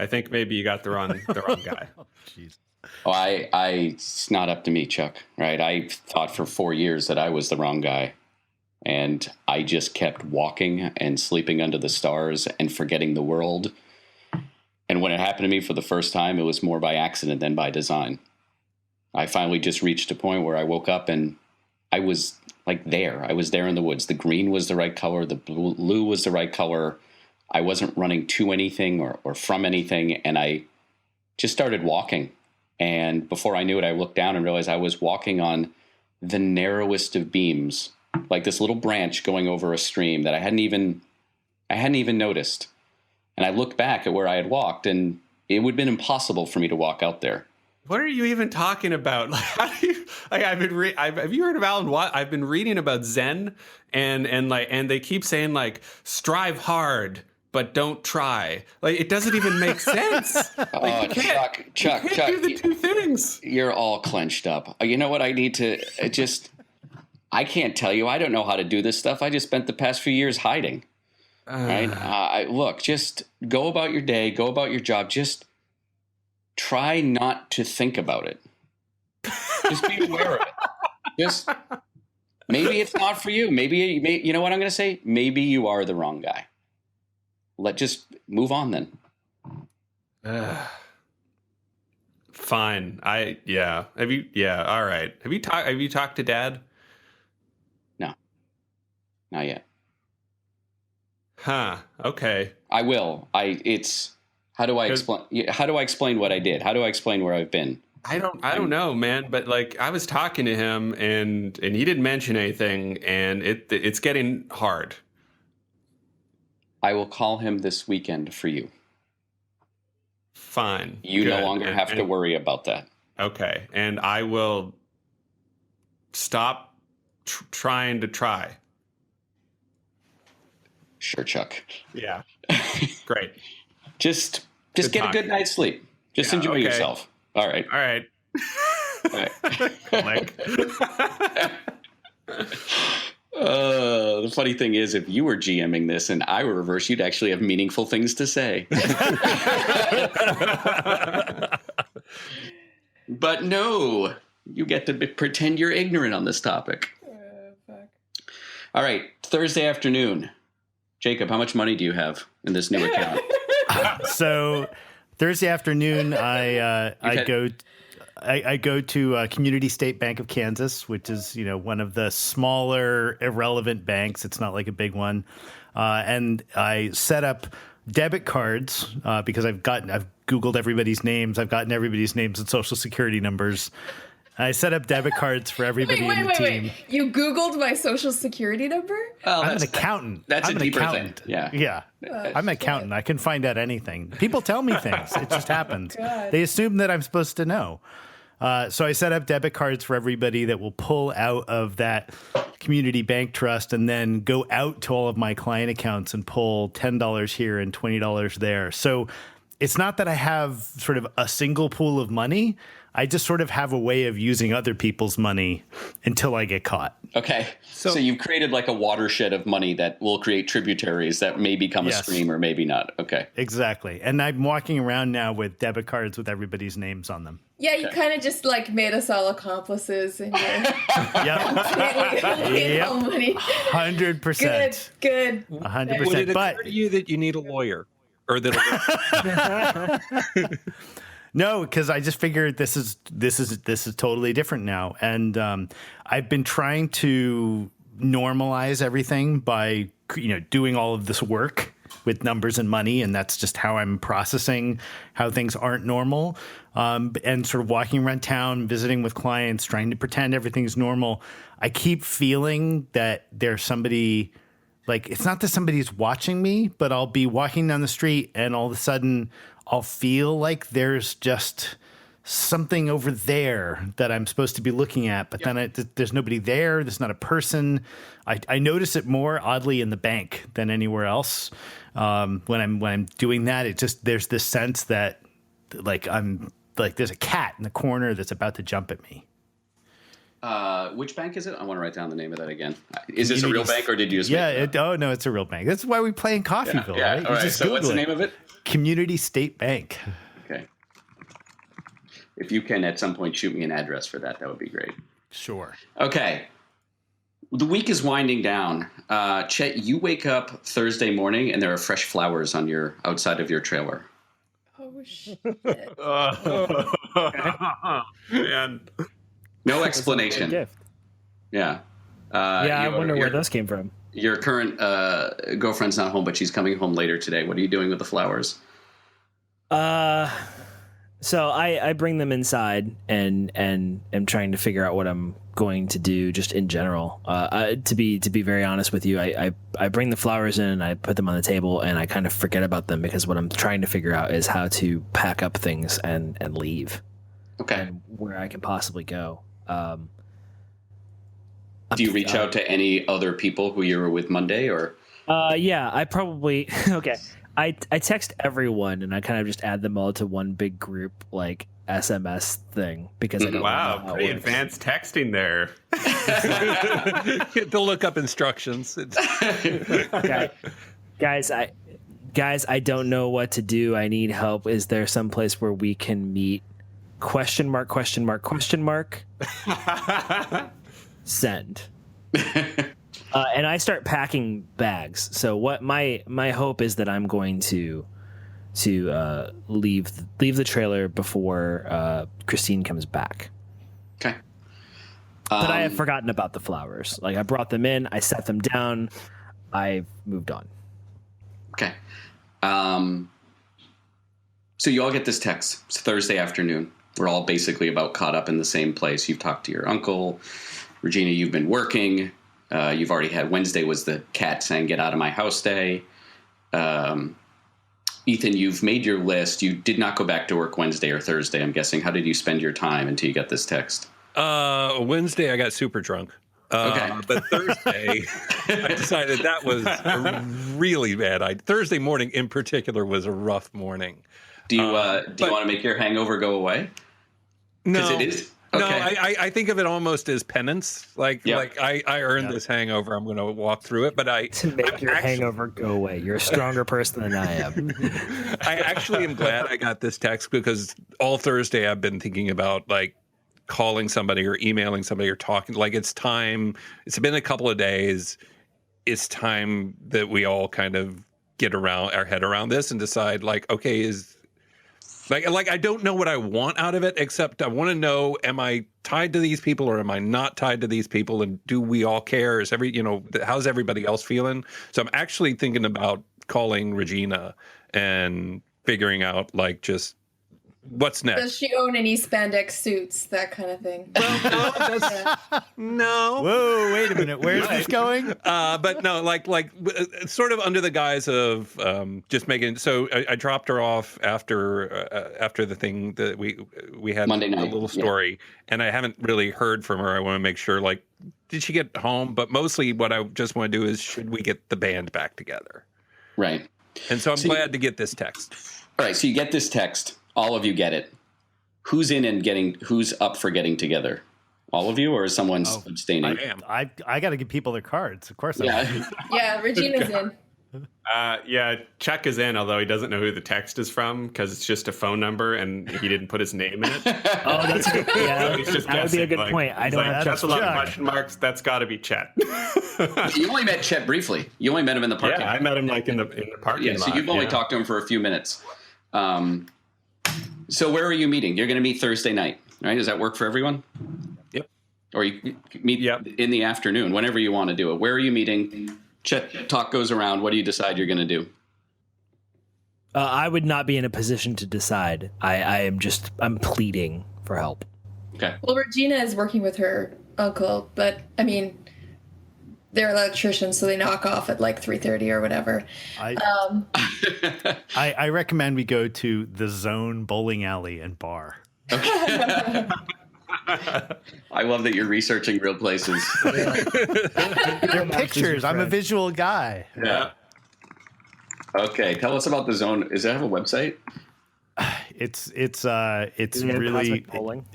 Speaker 1: think maybe you got the wrong guy.
Speaker 3: Jeez.
Speaker 2: Oh, it's not up to me, Chuck. Right? I thought for 4 years that I was the wrong guy. And I just kept walking and sleeping under the stars and forgetting the world. And when it happened to me for the first time, it was more by accident than by design. I finally just reached a point where I woke up and I was like there. I was there in the woods. The green was the right color. The blue was the right color. I wasn't running to anything or from anything. And I just started walking. And before I knew it, I looked down and realized I was walking on the narrowest of beams, like this little branch going over a stream that I hadn't even noticed. And I looked back at where I had walked, and it would have been impossible for me to walk out there.
Speaker 1: What are you even talking about? Like, how do you, like, have you heard of Alan Watt? I've been reading about Zen, and they keep saying like strive hard, but don't try. Like, it doesn't even make sense. Like,
Speaker 2: Chuck,
Speaker 1: you can't do the two things.
Speaker 2: You're all clenched up. You know what? I need to I can't tell you. I don't know how to do this stuff. I just spent the past few years hiding. Right? Look, just go about your day, go about your job. Just try not to think about it. Just be aware of it. Just maybe it's not for you. Maybe you know what I'm going to say? Maybe you are the wrong guy. Just move on then.
Speaker 1: Fine. All right. Have you talked to Dad?
Speaker 2: No. Not yet.
Speaker 1: Huh. Okay.
Speaker 2: I will. How do I explain what I did? How do I explain where I've been?
Speaker 1: I don't know, man, but like I was talking to him and he didn't mention anything, and it's getting hard.
Speaker 2: I will call him this weekend for you.
Speaker 1: Fine.
Speaker 2: You no longer have to worry about that.
Speaker 1: Okay. And I will stop trying to try.
Speaker 2: Sure, Chuck.
Speaker 1: Yeah. Great.
Speaker 2: Just get a good night's sleep. Just enjoy yourself. All right.
Speaker 1: All right.
Speaker 2: The funny thing is, if you were GMing this and I were reverse, you'd actually have meaningful things to say. But no, you get to pretend you're ignorant on this topic.
Speaker 4: Fuck.
Speaker 2: All right, Thursday afternoon. Jacob, how much money do you have in this new account?
Speaker 3: So Thursday afternoon, I go to Community State Bank of Kansas, which is one of the smaller irrelevant banks. It's not like a big one, and I set up debit cards because I've Googled everybody's names. I've gotten everybody's names and social security numbers. I set up debit cards for everybody in the team.
Speaker 4: Wait. You Googled my social security number?
Speaker 2: Well,
Speaker 3: I'm an accountant.
Speaker 2: That's
Speaker 3: I'm
Speaker 2: a
Speaker 3: an
Speaker 2: deeper
Speaker 3: accountant.
Speaker 2: thing. Yeah.
Speaker 3: Yeah. I'm an accountant. I can find out anything. People tell me things. It just happens.
Speaker 4: God.
Speaker 3: They assume that I'm supposed to know. So I set up debit cards for everybody that will pull out of that community bank trust and then go out to all of my client accounts and pull $10 here and $20 there. So it's not that I have sort of a single pool of money. I just sort of have a way of using other people's money until I get caught.
Speaker 2: Okay. So you've created like a watershed of money that will create tributaries that may become a stream or maybe not. Okay.
Speaker 3: Exactly. And I'm walking around now with debit cards with everybody's names on them.
Speaker 4: Yeah, you kind of just like made us all accomplices in your
Speaker 3: Yep.
Speaker 4: money.
Speaker 3: 100%.
Speaker 4: Good.
Speaker 3: 100%.
Speaker 5: Would it
Speaker 3: But
Speaker 5: occur to you that you need a lawyer? Or that
Speaker 3: no, because I just figured this is totally different now, and I've been trying to normalize everything by doing all of this work with numbers and money, and that's just how I'm processing how things aren't normal, and sort of walking around town, visiting with clients, trying to pretend everything's normal. I keep feeling that there's somebody. Like, it's not that somebody's watching me, but I'll be walking down the street and all of a sudden I'll feel like there's just something over there that I'm supposed to be looking at, but then there's nobody there. There's not a person. I notice it more oddly in the bank than anywhere else. When I'm doing that, there's this sense that there's a cat in the corner that's about to jump at me.
Speaker 2: Which bank is it? I want to write down the name of that again. Is this a real bank or did you just make it up?
Speaker 3: No, it's a real bank. That's why we play in Coffeyville,
Speaker 2: yeah.
Speaker 3: right?
Speaker 2: All right. So what's the name of it?
Speaker 3: Community State Bank.
Speaker 2: Okay. If you can at some point shoot me an address for that would be great.
Speaker 3: Sure.
Speaker 2: Okay. The week is winding down. Chet, you wake up Thursday morning and there are fresh flowers on outside of your trailer.
Speaker 4: Oh, shit.
Speaker 1: Man.
Speaker 2: No explanation.
Speaker 6: Gift.
Speaker 2: Yeah.
Speaker 6: I wonder where those came from.
Speaker 2: Your current girlfriend's not home, but she's coming home later today. What are you doing with the flowers?
Speaker 6: So I bring them inside and am trying to figure out what I'm going to do just in general. To be very honest with you, I bring the flowers in and I put them on the table and I kind of forget about them because what I'm trying to figure out is how to pack up things and leave.
Speaker 2: Okay.
Speaker 6: And where I can possibly go.
Speaker 2: Do you reach out to any other people who you were with Monday or?
Speaker 6: Yeah, I probably, okay. I text everyone and I kind of just add them all to one big group like SMS thing because I don't know how
Speaker 1: pretty
Speaker 6: it works.
Speaker 1: advanced texting there.
Speaker 5: they'll look up instructions.
Speaker 6: Okay. Guys, I don't know what to do. I need help. Is there some place where we can meet? ? Send. And I start packing bags. So what my hope is that I'm going to leave the trailer before Christine comes back.
Speaker 2: Okay.
Speaker 6: But I have forgotten about the flowers. Like I brought them in, I set them down, I've moved on.
Speaker 2: Okay. So you all get this text. It's Thursday afternoon. We're all basically about caught up in the same place. You've talked to your uncle. Regina, you've been working. You've already had Wednesday was the cat saying get out of my house day. Ethan, you've made your list. You did not go back to work Wednesday or Thursday, I'm guessing. How did you spend your time until you got this text?
Speaker 5: Wednesday, I got super drunk.
Speaker 2: Okay.
Speaker 5: But Thursday, I decided that was a really bad. Thursday morning in particular was a rough morning.
Speaker 2: Do you want to make your hangover go away?
Speaker 5: No.
Speaker 2: It is? Okay.
Speaker 5: No, I think of it almost as penance. Like I earned this hangover. I'm going to walk through it. But
Speaker 6: to make your hangover go away. You're a stronger person than I am.
Speaker 5: I actually am glad I got this text because all Thursday I've been thinking about like calling somebody or emailing somebody or talking. Like it's time. It's been a couple of days. it's time that we all kind of get around our head around this and decide, like, okay, is like I don't know what I want out of it, except I want to know, am I tied to these people or am I not tied to these people? And do we all care? Is how's everybody else feeling? So I'm actually thinking about calling Regina and figuring out, like, just what's next.
Speaker 4: Does she own any spandex suits? That kind of thing.
Speaker 5: No.
Speaker 3: Whoa, wait a minute. Where's this going?
Speaker 5: But no, like sort of under the guise of just making. So I dropped her off after the thing that we had
Speaker 2: Monday night.
Speaker 5: a little story, and I haven't really heard from her. I want to make sure, like, did she get home? But mostly, what I just want to do is, should we get the band back together?
Speaker 2: Right.
Speaker 5: And so I'm glad to get this text.
Speaker 2: All right. So you get this text. All of you get it. Who's up for getting together? All of you, or is someone abstaining?
Speaker 5: I am.
Speaker 3: I got to give people their cards. Of course.
Speaker 2: Yeah.
Speaker 4: Yeah, Regina's in.
Speaker 1: Yeah, Chuck is in, although he doesn't know who the text is from because it's just a phone number and he didn't put his name in it.
Speaker 6: Oh, that's good. Yeah,
Speaker 1: He's just
Speaker 6: that would be a
Speaker 1: guessing,
Speaker 6: good point. I don't
Speaker 1: like,
Speaker 6: have
Speaker 1: that's a lot of
Speaker 3: Chuck.
Speaker 1: question marks. That's got to be Chet.
Speaker 2: You only met Chet briefly. You only met him in the parking
Speaker 1: Yeah,
Speaker 2: lot.
Speaker 1: I met him like in the parking lot.
Speaker 2: So you've only talked to him for a few minutes. So where are you meeting? You're going to meet Thursday night, right? Does that work for everyone?
Speaker 5: Yep.
Speaker 2: Or you meet
Speaker 1: Yep.
Speaker 2: in the afternoon, whenever you want to do it. Where are you meeting? Chet talk goes around. What do you decide you're going to do?
Speaker 6: I would not be in a position to decide. I'm pleading for help.
Speaker 2: Okay.
Speaker 4: Well, Regina is working with her uncle, but I mean, they're electricians, so they knock off at like 3:30 or whatever.
Speaker 3: I recommend we go to the Zone Bowling Alley and Bar.
Speaker 2: I love that you're researching real places.
Speaker 3: They're pictures. I'm a visual guy.
Speaker 2: Yeah. Okay. Tell us about the Zone. Does it have a website?
Speaker 3: It's
Speaker 6: Isn't it
Speaker 3: really.
Speaker 6: cosmic bowling?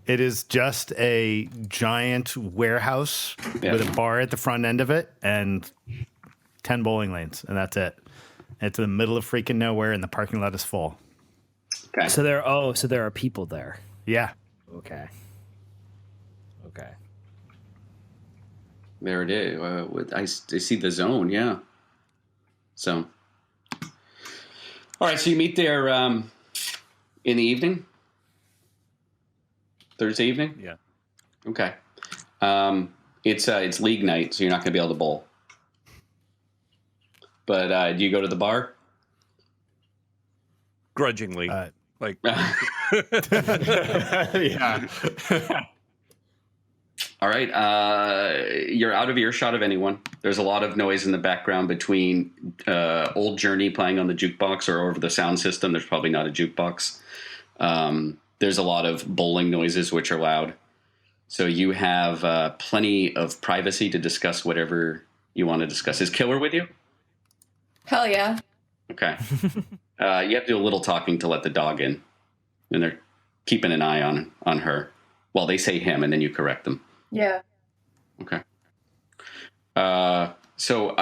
Speaker 3: It is just a giant warehouse with a bar at the front end of it and 10 bowling lanes, and that's it. It's in the middle of freaking nowhere, and the parking lot is full.
Speaker 2: Okay.
Speaker 6: So there are people there.
Speaker 3: Yeah.
Speaker 6: Okay.
Speaker 2: There it is. I see the Zone. Yeah. So. All right. So you meet there in the evening? Thursday evening?
Speaker 5: Yeah.
Speaker 2: Okay. It's league night, so you're not going to be able to bowl. But do you go to the bar?
Speaker 5: Grudgingly. Like,
Speaker 1: Yeah.
Speaker 2: All right. You're out of earshot of anyone. There's a lot of noise in the background between Old Journey playing on the jukebox or over the sound system. There's probably not a jukebox. There's a lot of bowling noises, which are loud. So you have plenty of privacy to discuss whatever you want to discuss. Is Killer with you?
Speaker 4: Hell yeah.
Speaker 2: Okay. You have to do a little talking to let the dog in. And they're keeping an eye on her. Well, they say him, and then you correct them.
Speaker 4: Yeah.
Speaker 2: Okay. So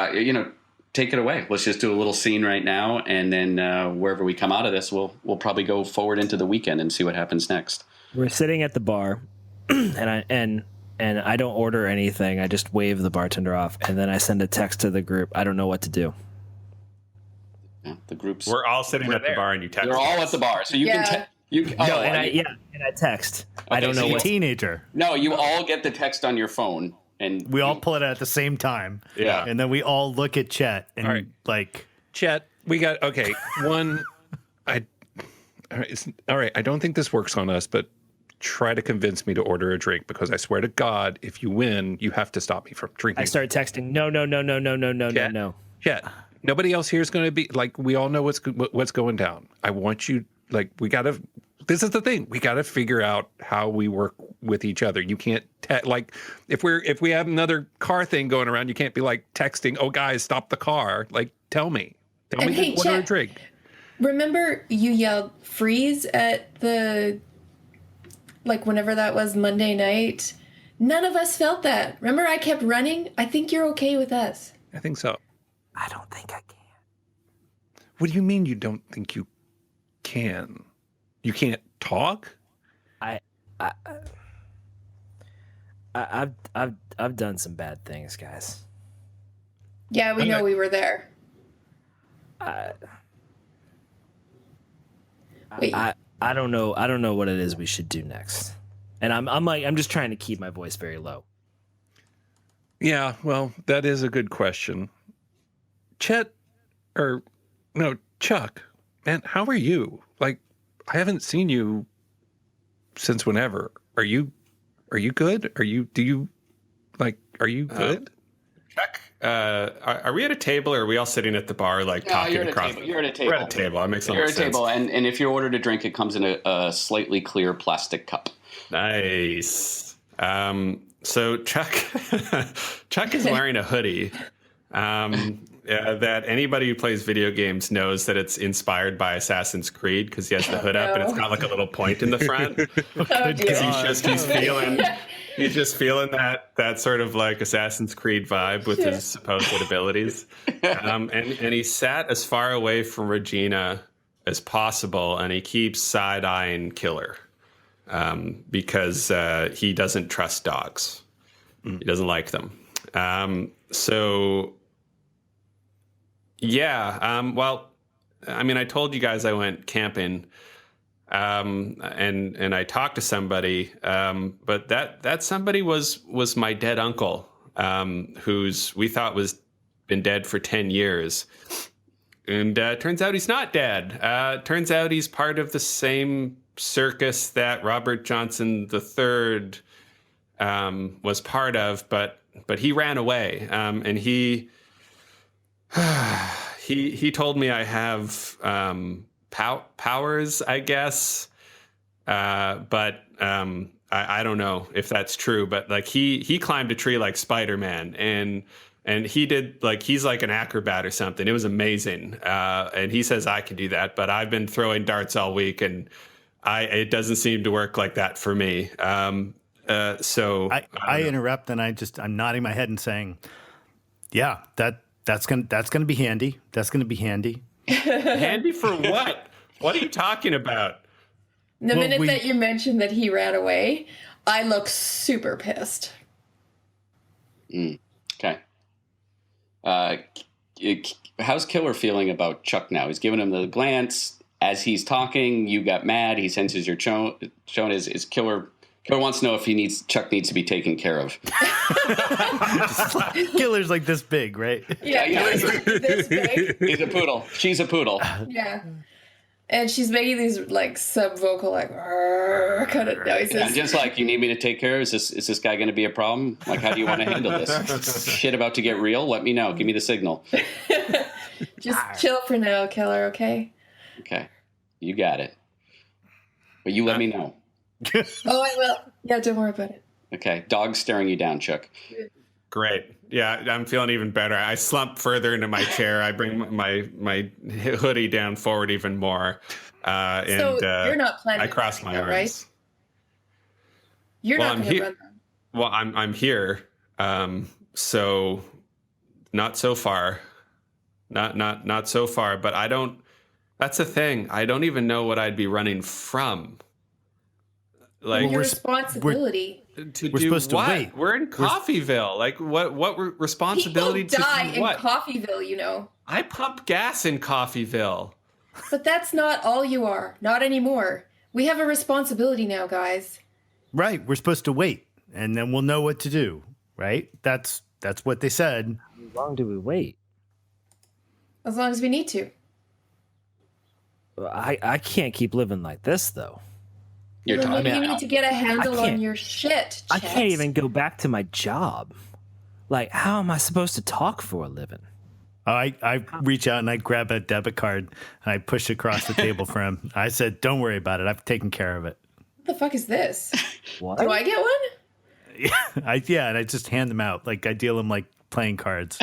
Speaker 2: take it away. Let's just do a little scene right now, and then wherever we come out of this, we'll probably go forward into the weekend and see what happens next.
Speaker 6: We're sitting at the bar, and I don't order anything. I just wave the bartender off, and then I send a text to the group. I don't know what to do.
Speaker 2: Yeah, the groups.
Speaker 1: We're all sitting at the bar and you text
Speaker 2: They're all
Speaker 1: us.
Speaker 2: at the bar, so you
Speaker 4: Yeah.
Speaker 2: can.
Speaker 6: And I text. I
Speaker 2: Okay,
Speaker 6: don't
Speaker 2: so
Speaker 6: know
Speaker 2: you-
Speaker 6: what.
Speaker 3: Teenager.
Speaker 2: No, you all get the text on your phone, and
Speaker 3: We all pull it out at the same time.
Speaker 1: Yeah.
Speaker 3: And then we all look at Chet and
Speaker 5: All right.
Speaker 3: like,
Speaker 5: Chet, we got one. All right. I don't think this works on us, but try to convince me to order a drink because I swear to God, if you win, you have to stop me from drinking.
Speaker 6: I start texting. No.
Speaker 5: Chet, Chet, nobody else here is going to be like. We all know what's going down. I want you. Like, we got to. This is the thing. We got to figure out how we work with each other. You can't like if we have another car thing going around, you can't be like texting. Oh, guys, stop the car. Like, tell me
Speaker 4: And hey,
Speaker 5: to order a
Speaker 4: Chet,
Speaker 5: drink.
Speaker 4: Remember you yelled freeze at whenever that was Monday night? None of us felt that. Remember I kept running? I think you're okay with us.
Speaker 5: I think so.
Speaker 6: I don't think I can.
Speaker 5: What do you mean you don't think you can? You can't talk?
Speaker 6: I've done some bad things, guys.
Speaker 4: Yeah, we know we were there. Wait.
Speaker 6: I don't know. I don't know what it is we should do next. And I'm just trying to keep my voice very low.
Speaker 5: Yeah, well, that is a good question. Chuck, man, how are you? Like, I haven't seen you since whenever. Are you good? Are you good?
Speaker 1: Chuck, are we at a table or are we all sitting at the bar, like talking across?
Speaker 2: You're at a table.
Speaker 1: We're at a table. That makes
Speaker 2: You're
Speaker 1: sense.
Speaker 2: at a table, and if you ordered a drink, it comes in a slightly clear plastic cup.
Speaker 1: Nice. So Chuck is wearing a hoodie that anybody who plays video games knows that it's inspired by Assassin's Creed because he has the hood up and it's got like a little point in the front.
Speaker 4: Oh, dear.
Speaker 1: He's just feeling that sort of like Assassin's Creed vibe with his supposed abilities. And he sat as far away from Regina as possible, and he keeps side-eyeing Killer. Because he doesn't trust dogs. He doesn't like them. Well, I mean, I told you guys I went camping, and I talked to somebody, but that somebody was my dead uncle, who's we thought was been dead for 10 years. And turns out he's not dead. Turns out he's part of the same circus that Robert Johnson III was part of, but he ran away. And he told me I have powers, I guess. But I don't know if that's true. But like he climbed a tree like Spider-Man, and he did like he's like an acrobat or something. It was amazing. And he says I can do that, but I've been throwing darts all week and it doesn't seem to work like that for me. So
Speaker 3: I interrupt and I'm nodding my head and saying, yeah, that's gonna be handy. That's gonna be handy.
Speaker 1: Handy for what? What are you talking about?
Speaker 4: The minute that you mentioned that he ran away, I look super pissed.
Speaker 2: Okay. How's Killer feeling about Chuck now? He's giving him the glance. As he's talking, you got mad. He senses your tone. Is Killer wants to know if Chuck needs to be taken care of.
Speaker 3: Killer's like this big, right?
Speaker 4: Yeah, this big.
Speaker 2: He's a poodle. She's a poodle.
Speaker 4: Yeah. And she's making these like sub-vocal like kind of noises.
Speaker 2: Yeah, just like, you need me to take care of? Is this guy going to be a problem? Like, how do you want to handle this? Shit about to get real? Let me know. Give me the signal.
Speaker 4: Just chill for now, Killer, okay?
Speaker 2: Okay. You got it. But you let me know.
Speaker 4: Oh, I will. Yeah, don't worry about it.
Speaker 2: Okay. Dog's staring you down, Chuck.
Speaker 1: Great. Yeah, I'm feeling even better. I slump further into my chair. I bring my hoodie down forward even more.
Speaker 4: So you're not planning.
Speaker 1: I cross my arms.
Speaker 4: Right? You're not going to run them.
Speaker 1: Well, I'm here. So not so far. Not so far. But I don't. That's the thing. I don't even know what I'd be running from. Like
Speaker 4: your responsibility.
Speaker 1: We're supposed to wait. We're in Coffeyville. Like what responsibility
Speaker 4: People die
Speaker 1: to do what?
Speaker 4: in Coffeyville, you know.
Speaker 1: I pump gas in Coffeyville.
Speaker 4: But that's not all you are. Not anymore. We have a responsibility now, guys.
Speaker 3: Right. We're supposed to wait, and then we'll know what to do. Right. That's what they said.
Speaker 6: How long do we wait?
Speaker 4: As long as we need to.
Speaker 6: I can't keep living like this, though.
Speaker 4: You need to get a handle on your shit, Chet.
Speaker 6: I can't even go back to my job. Like, how am I supposed to talk for a living?
Speaker 3: I reach out and I grab a debit card and I push it across the table for him. I said, "Don't worry about it. I've taken care of it."
Speaker 4: What the fuck is this?
Speaker 6: What?
Speaker 4: Do I get one?
Speaker 3: Yeah, and I just hand them out. Like I deal them like playing cards.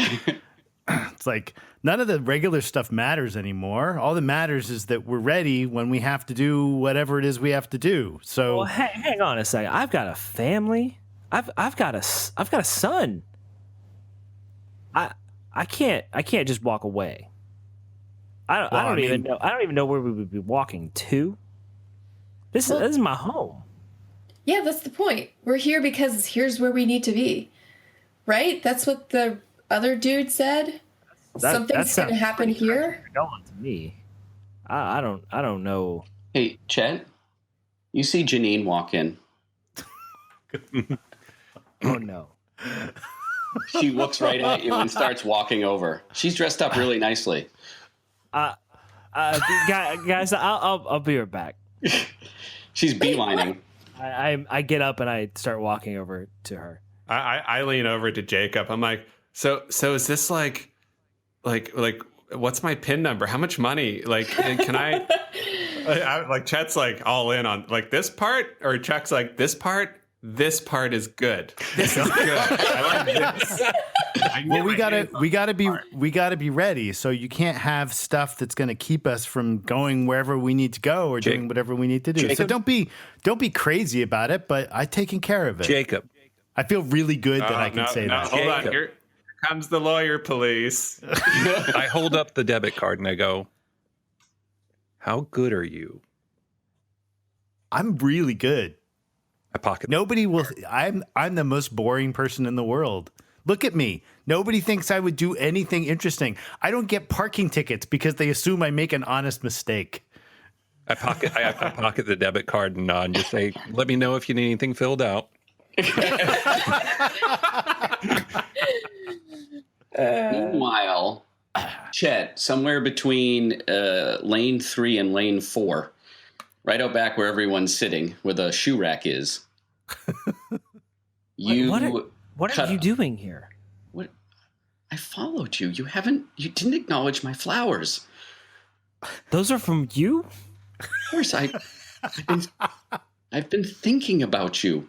Speaker 3: It's like none of the regular stuff matters anymore. All that matters is that we're ready when we have to do whatever it is we have to do. So,
Speaker 6: well, hang on a second. I've got a family. I've got a son. I can't just walk away. I don't even know where we would be walking to. This is my home.
Speaker 4: Yeah, that's the point. We're here because here's where we need to be. Right? That's what the other dude said? Something's going to happen here?
Speaker 6: Going to me. I don't know.
Speaker 2: Hey, Chet, you see Janine walk in.
Speaker 6: Oh no.
Speaker 2: She looks right at you and starts walking over. She's dressed up really nicely.
Speaker 6: Guys, I'll be right back.
Speaker 2: She's beelining.
Speaker 6: I get up and I start walking over to her.
Speaker 1: I lean over to Jacob. I'm like, so is this like what's my PIN number? How much money? Like, can I like Chet's like all in on like this part, or Chuck's like this part? This part is good. This is good. I like this.
Speaker 3: Well, we gotta be ready. So you can't have stuff that's going to keep us from going wherever we need to go or doing whatever we need to do.
Speaker 5: Jacob?
Speaker 3: So don't be crazy about it. But I've taken care of it.
Speaker 5: Jacob.
Speaker 3: I feel really good that I can say that.
Speaker 1: Hold on. Here comes the lawyer police.
Speaker 5: I hold up the debit card and I go, "How good are you?"
Speaker 3: I'm really good.
Speaker 5: I pocket.
Speaker 3: Nobody will. I'm the most boring person in the world. Look at me. Nobody thinks I would do anything interesting. I don't get parking tickets because they assume I make an honest mistake.
Speaker 5: I pocket the debit card and just say, "Let me know if you need anything filled out."
Speaker 2: Meanwhile, Chet, somewhere between lane 3 and lane 4, right out back where everyone's sitting, where the shoe rack is.
Speaker 6: What are you doing here?
Speaker 2: What? I followed you. You didn't acknowledge my flowers.
Speaker 6: Those are from you?
Speaker 2: Of course, I've been thinking about you.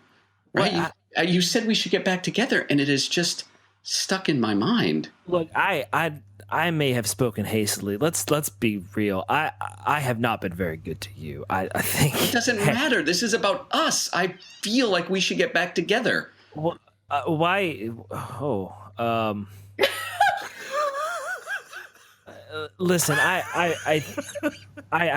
Speaker 2: Right? You said we should get back together, and it is just stuck in my mind.
Speaker 6: Look, I may have spoken hastily. Let's be real. I have not been very good to you. I think
Speaker 2: it doesn't matter. This is about us. I feel like we should get back together.
Speaker 6: Why? Listen, I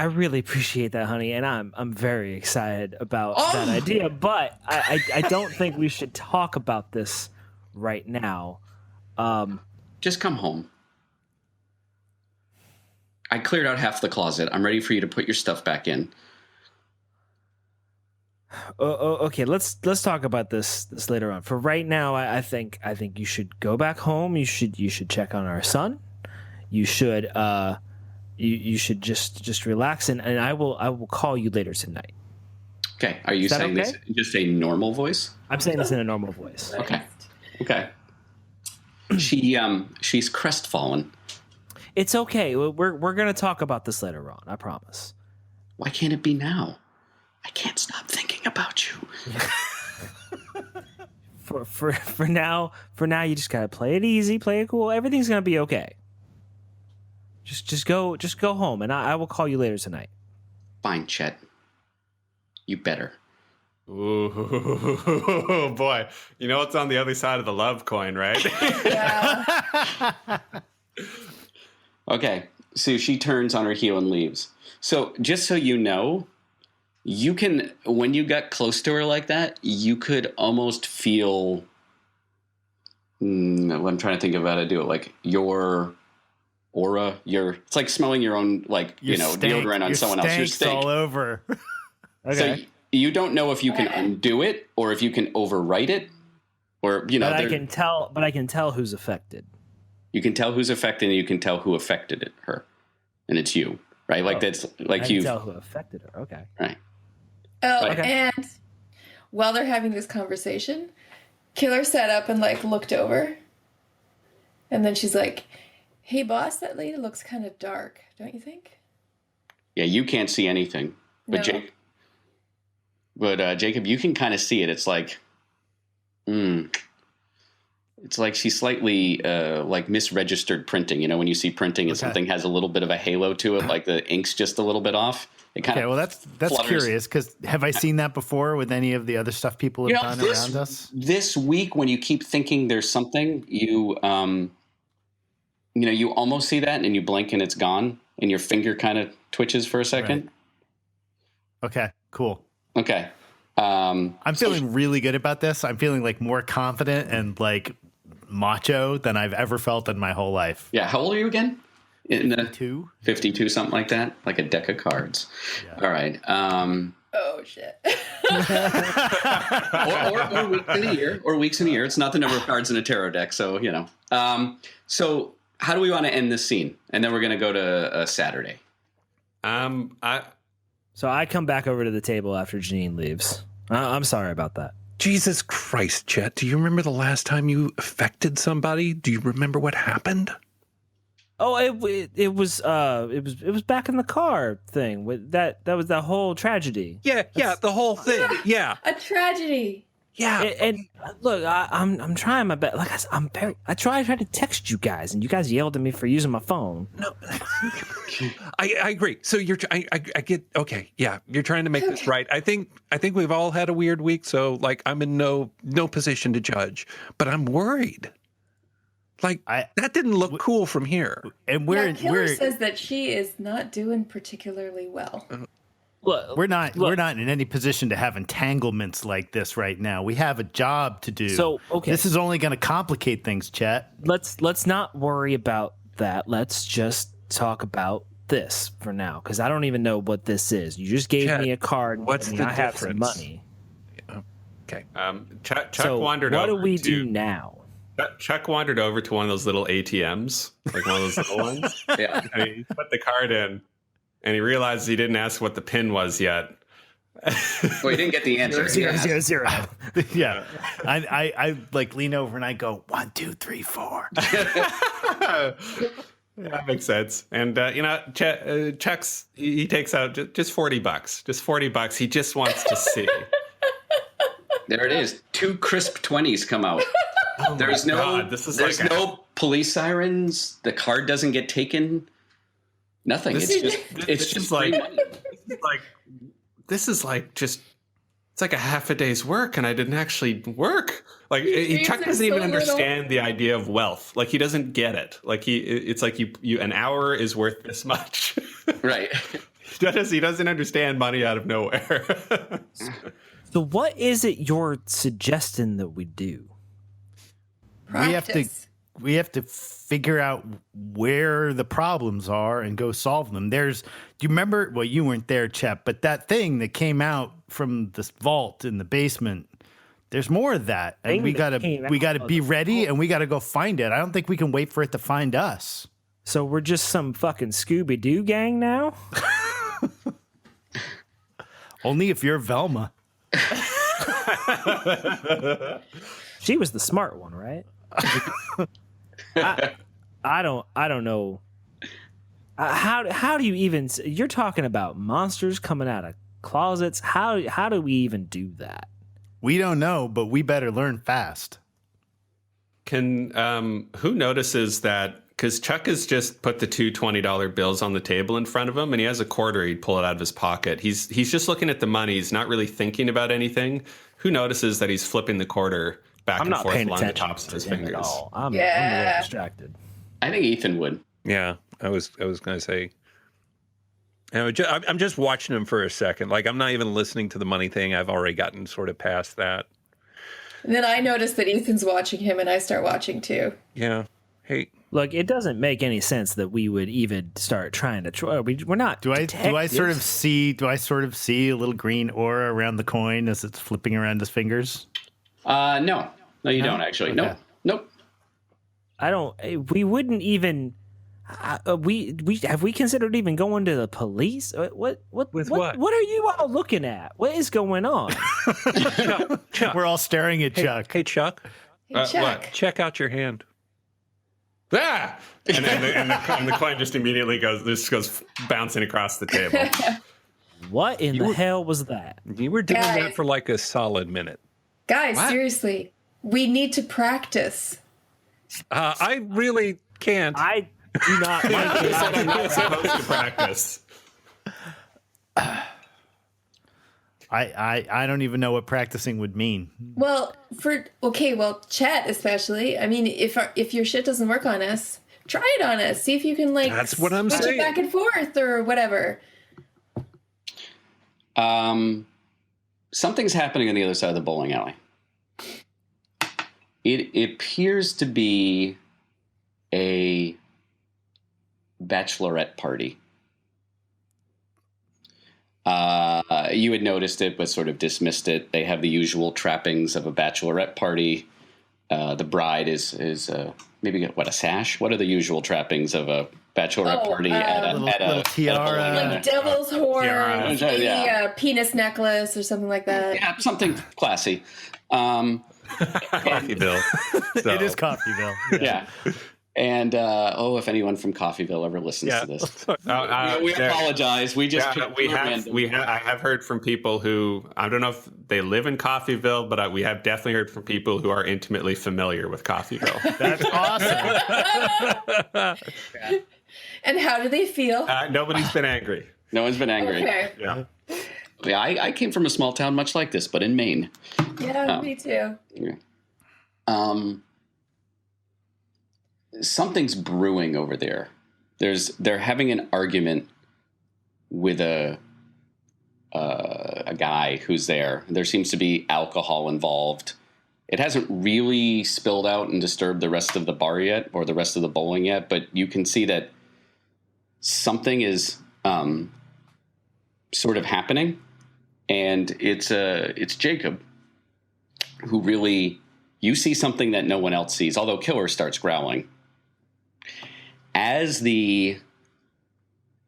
Speaker 6: really appreciate that, honey, and I'm very excited about that idea. But I don't think we should talk about this right now.
Speaker 2: Just come home. I cleared out half the closet. I'm ready for you to put your stuff back in.
Speaker 6: Okay, let's talk about this later on. For right now, I think you should go back home. You should check on our son. You should you should just relax, and I will call you later tonight.
Speaker 2: Okay. Are you saying this in just a normal voice?
Speaker 6: I'm saying this in a normal voice.
Speaker 2: Okay. She's crestfallen.
Speaker 6: It's okay. We're gonna talk about this later on. I promise.
Speaker 2: Why can't it be now? I can't stop thinking about you.
Speaker 6: For now, you just gotta play it easy, play it cool. Everything's gonna be okay. Just go home, and I will call you later tonight.
Speaker 2: Fine, Chet. You better.
Speaker 1: Ooh, boy. You know what's on the other side of the love coin, right?
Speaker 4: Yeah.
Speaker 2: Okay, so she turns on her heel and leaves. So just so you know, you can, when you got close to her like that, you could almost feel, I'm trying to think of how to do it, like your aura, it's like smelling your own, like, deodorant on someone else. Your stank
Speaker 3: all over.
Speaker 6: Okay.
Speaker 2: So you don't know if you can undo it or if you can overwrite it, or,
Speaker 6: But I can tell who's affected.
Speaker 2: You can tell who's affected, and you can tell who affected her, and it's you, right? Like that's like you.
Speaker 6: Tell who affected her. Okay.
Speaker 2: Right.
Speaker 4: Oh,
Speaker 2: Okay.
Speaker 4: and while they're having this conversation, Killer sat up and looked over, and then she's like, "Hey, boss, that lady looks kind of dark, don't you think?"
Speaker 2: Yeah, you can't see anything, but
Speaker 4: No.
Speaker 2: Jacob, you can kind of see it. It's like, it's like she's slightly like misregistered printing. You know, when you see printing and something has a little bit of a halo to it, like the ink's just a little bit off. It kind of
Speaker 3: that's
Speaker 2: flutters.
Speaker 3: curious, because have I seen that before with any of the other stuff people have done around us?
Speaker 2: This week, when you keep thinking there's something, you almost see that, and you blink and it's gone, and your finger kind of twitches for a second.
Speaker 3: Right. Okay, cool.
Speaker 2: Okay.
Speaker 3: I'm feeling really good about this. I'm feeling like more confident and like macho than I've ever felt in my whole life.
Speaker 2: Yeah. How old are you again? In the
Speaker 3: 52,
Speaker 2: something like that, like a deck of cards. Yeah. All right.
Speaker 4: Oh shit.
Speaker 2: or weeks in a year. It's not the number of cards in a tarot deck, so you know. So how do we want to end this scene? And then we're going to go to Saturday.
Speaker 6: So I come back over to the table after Janine leaves. I'm sorry about that.
Speaker 5: Jesus Christ, Chet, do you remember the last time you affected somebody? Do you remember what happened?
Speaker 6: Oh, it was back in the car thing. With that was the whole tragedy.
Speaker 5: Yeah, the whole thing. Yeah,
Speaker 4: a tragedy.
Speaker 5: Yeah,
Speaker 6: and look, I'm trying my best. Like I tried to text you guys, and you guys yelled at me for using my phone.
Speaker 5: No, I agree. So I get okay. Yeah, you're trying to make this right. I think we've all had a weird week. So like, I'm in no position to judge, but I'm worried. Like that didn't look cool from here.
Speaker 3: And
Speaker 4: Killer says that she is not doing particularly well.
Speaker 3: Look, we're not in any position to have entanglements like this right now. We have a job to do.
Speaker 6: So okay,
Speaker 3: this is only going to complicate things, Chet.
Speaker 6: Let's not worry about that. Let's just talk about this for now, because I don't even know what this is. You just gave me a card.
Speaker 5: What's the difference?
Speaker 6: I have some money.
Speaker 5: Okay.
Speaker 1: Chuck
Speaker 6: so
Speaker 1: wandered
Speaker 6: what
Speaker 1: over.
Speaker 6: What do we do now?
Speaker 1: Chuck wandered over to one of those little ATMs, like one of those little ones.
Speaker 2: Yeah.
Speaker 1: And he put the card in, and he realized he didn't ask what the PIN was yet.
Speaker 2: Well, he didn't get the answer.
Speaker 6: 000.
Speaker 3: Yeah. I like lean over and I go 1, 2, 3, 4.
Speaker 1: That makes sense. And Chuck's he takes out just $40. Just $40. He just wants to see.
Speaker 2: There it is. 2 crisp 20s come out.
Speaker 1: Oh
Speaker 2: there's no
Speaker 1: no
Speaker 2: police sirens. The card doesn't get taken. Nothing. It's just like it's like a half a day's work, and I didn't actually work. Like Chuck doesn't even understand the idea of wealth. Like he doesn't get it. Like it's like you an hour is worth this much. Right.
Speaker 1: He doesn't understand money out of nowhere.
Speaker 6: So what is it you're suggesting that we do?
Speaker 4: Practice.
Speaker 3: We have to figure out where the problems are and go solve them. Do you remember? Well, you weren't there, Chet, but that thing that came out from this vault in the basement. There's more of that, and we gotta be ready, and we gotta go find it. I don't think we can wait for it to find us.
Speaker 6: So we're just some fucking Scooby-Doo gang now?
Speaker 3: Only if you're Velma.
Speaker 6: She was the smart one, right? I don't know. How do you even? You're talking about monsters coming out of closets. How do we even do that?
Speaker 3: We don't know, but we better learn fast.
Speaker 1: Can who notices that? Because Chuck has just put the two $20 bills on the table in front of him, and he has a quarter. He'd pull it out of his pocket. He's just looking at the money. He's not really thinking about anything. Who notices that he's flipping the quarter back and forth along the tops of his fingers?
Speaker 6: I'm a little distracted.
Speaker 2: I think Ethan would.
Speaker 5: Yeah, I was going to say. I'm just watching him for a second. Like I'm not even listening to the money thing. I've already gotten sort of past that.
Speaker 4: And then I notice that Ethan's watching him, and I start watching too.
Speaker 5: Yeah. Hey.
Speaker 6: Look, it doesn't make any sense that we would even start trying to try. We're not.
Speaker 3: Do I sort of see a little green aura around the coin as it's flipping around his fingers?
Speaker 2: No, you don't actually.
Speaker 3: Okay.
Speaker 2: Nope.
Speaker 6: I don't. We wouldn't even. Have we considered even going to the police? What are you all looking at? What is going on?
Speaker 5: Chuck.
Speaker 3: We're all staring at Chuck.
Speaker 5: Hey, Chuck.
Speaker 4: Hey, Chuck.
Speaker 5: What? Check out your hand.
Speaker 1: Ah! And the coin just immediately goes bouncing across the table.
Speaker 6: What in the hell was that?
Speaker 5: You were doing that for like a solid minute.
Speaker 4: Guys, seriously, we need to practice.
Speaker 5: I really can't.
Speaker 6: I do not like this.
Speaker 1: I'm not supposed to practice.
Speaker 3: I don't even know what practicing would mean.
Speaker 4: Well, Chet especially. I mean, if your shit doesn't work on us, try it on us. See if you can
Speaker 5: That's what I'm
Speaker 4: switch
Speaker 5: saying.
Speaker 4: it back and forth or whatever.
Speaker 2: Something's happening on the other side of the bowling alley. It appears to be a bachelorette party. You had noticed it, but sort of dismissed it. They have the usual trappings of a bachelorette party. The bride is maybe a sash. What are the usual trappings of a bachelorette party at a
Speaker 3: tiara,
Speaker 4: like devil's horns, maybe
Speaker 2: yeah.
Speaker 4: a penis necklace or something like that.
Speaker 2: Yeah, something classy.
Speaker 5: Coffeyville. So.
Speaker 3: It is Coffeyville.
Speaker 2: Yeah. And if anyone from Coffeyville ever listens to this, we apologize. We just
Speaker 1: I have heard from people who, I don't know if they live in Coffeyville, but we have definitely heard from people who are intimately familiar with Coffeyville.
Speaker 3: That's awesome.
Speaker 4: And how do they feel?
Speaker 1: Nobody's been angry.
Speaker 2: No one's been angry.
Speaker 4: Okay.
Speaker 1: Yeah.
Speaker 2: Yeah, I came from a small town much like this, but in Maine.
Speaker 4: Yeah, me too.
Speaker 2: Yeah. Something's brewing over there. They're having an argument with a guy who's there. There seems to be alcohol involved. It hasn't really spilled out and disturbed the rest of the bar yet, or the rest of the bowling yet, but you can see that something is sort of happening, and it's Jacob who really, you see something that no one else sees, although Killer starts growling. As the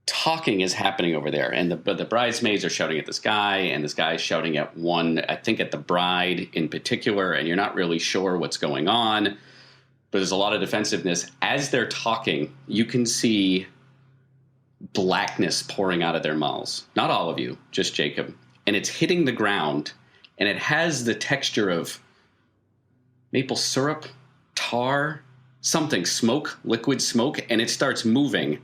Speaker 2: talking is happening over there, and the bridesmaids are shouting at this guy, and this guy is shouting at one, I think at the bride in particular, and you're not really sure what's going on, but there's a lot of defensiveness. As they're talking, you can see blackness pouring out of their mouths. Not all of you, just Jacob. And it's hitting the ground, and it has the texture of maple syrup, tar, something, smoke, liquid smoke, and it starts moving,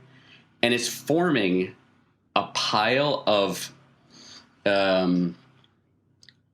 Speaker 2: and it's forming a pile of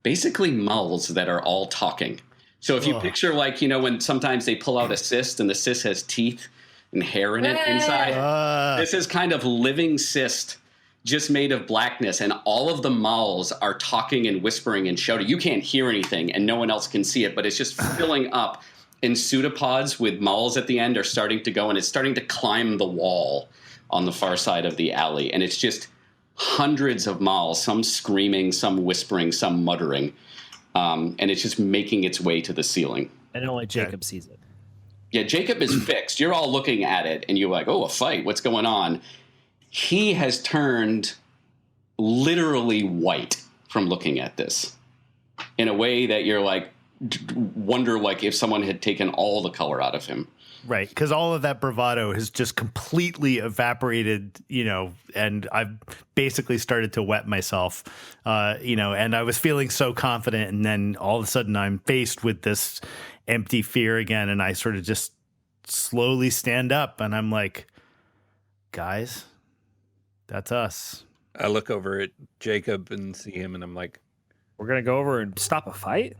Speaker 2: basically mulls that are all talking. So if you picture, like, when sometimes they pull out a cyst and the cyst has teeth and hair in it inside, this is kind of living cyst just made of blackness, and all of the mulls are talking and whispering and shouting. You can't hear anything, and no one else can see it, but it's just filling up. And pseudopods with mulls at the end are starting to go, and it's starting to climb the wall on the far side of the alley. And it's just hundreds of mulls, some screaming, some whispering, some muttering. And it's just making its way to the ceiling.
Speaker 6: And only Jacob sees it.
Speaker 2: Yeah, Jacob is fixed. You're all looking at it, and you're like, oh, a fight. What's going on? He has turned literally white from looking at this in a way that you're like, wonder like if someone had taken all the color out of him.
Speaker 3: Right, because all of that bravado has just completely evaporated, and I've basically started to wet myself, and I was feeling so confident, and then all of a sudden I'm faced with this empty fear again, and I sort of just slowly stand up, and I'm like, guys, that's us.
Speaker 5: I look over at Jacob and see him, and I'm like,
Speaker 6: we're going to go over and stop a fight?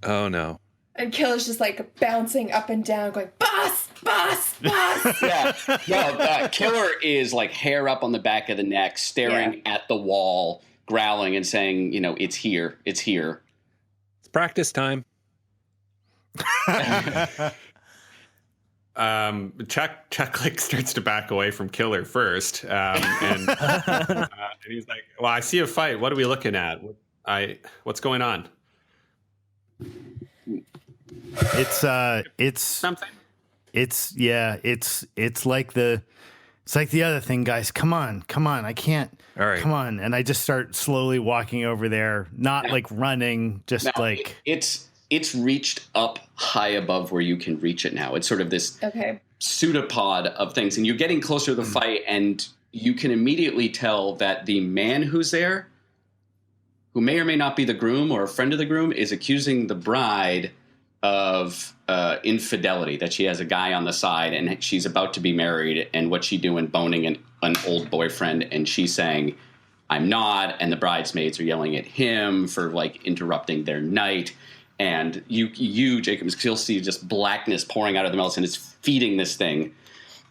Speaker 5: Oh, no.
Speaker 4: And Killer's just like bouncing up and down, going, boss, boss, boss.
Speaker 2: Yeah. No, Killer is like hair up on the back of the neck, staring at the wall, growling and saying, it's here. It's here.
Speaker 5: It's practice time.
Speaker 1: Chuck like starts to back away from Killer first. And he's like, well, I see a fight. What are we looking at? What's going on?
Speaker 3: It's
Speaker 1: Something.
Speaker 3: It's like the other thing, guys. Come on. I can't.
Speaker 5: All right.
Speaker 3: Come on. And I just start slowly walking over there, not like running, just like
Speaker 2: it's reached up high above where you can reach it now. It's sort of this pseudopod of things, and you're getting closer to the fight, and you can immediately tell that the man who's there, who may or may not be the groom or a friend of the groom, is accusing the bride of infidelity, that she has a guy on the side and she's about to be married, and what's she doing, boning an old boyfriend, and she's saying, I'm not, and the bridesmaids are yelling at him for like interrupting their night. And you, Jacob, you'll see just blackness pouring out of the mouths, and it's feeding this thing.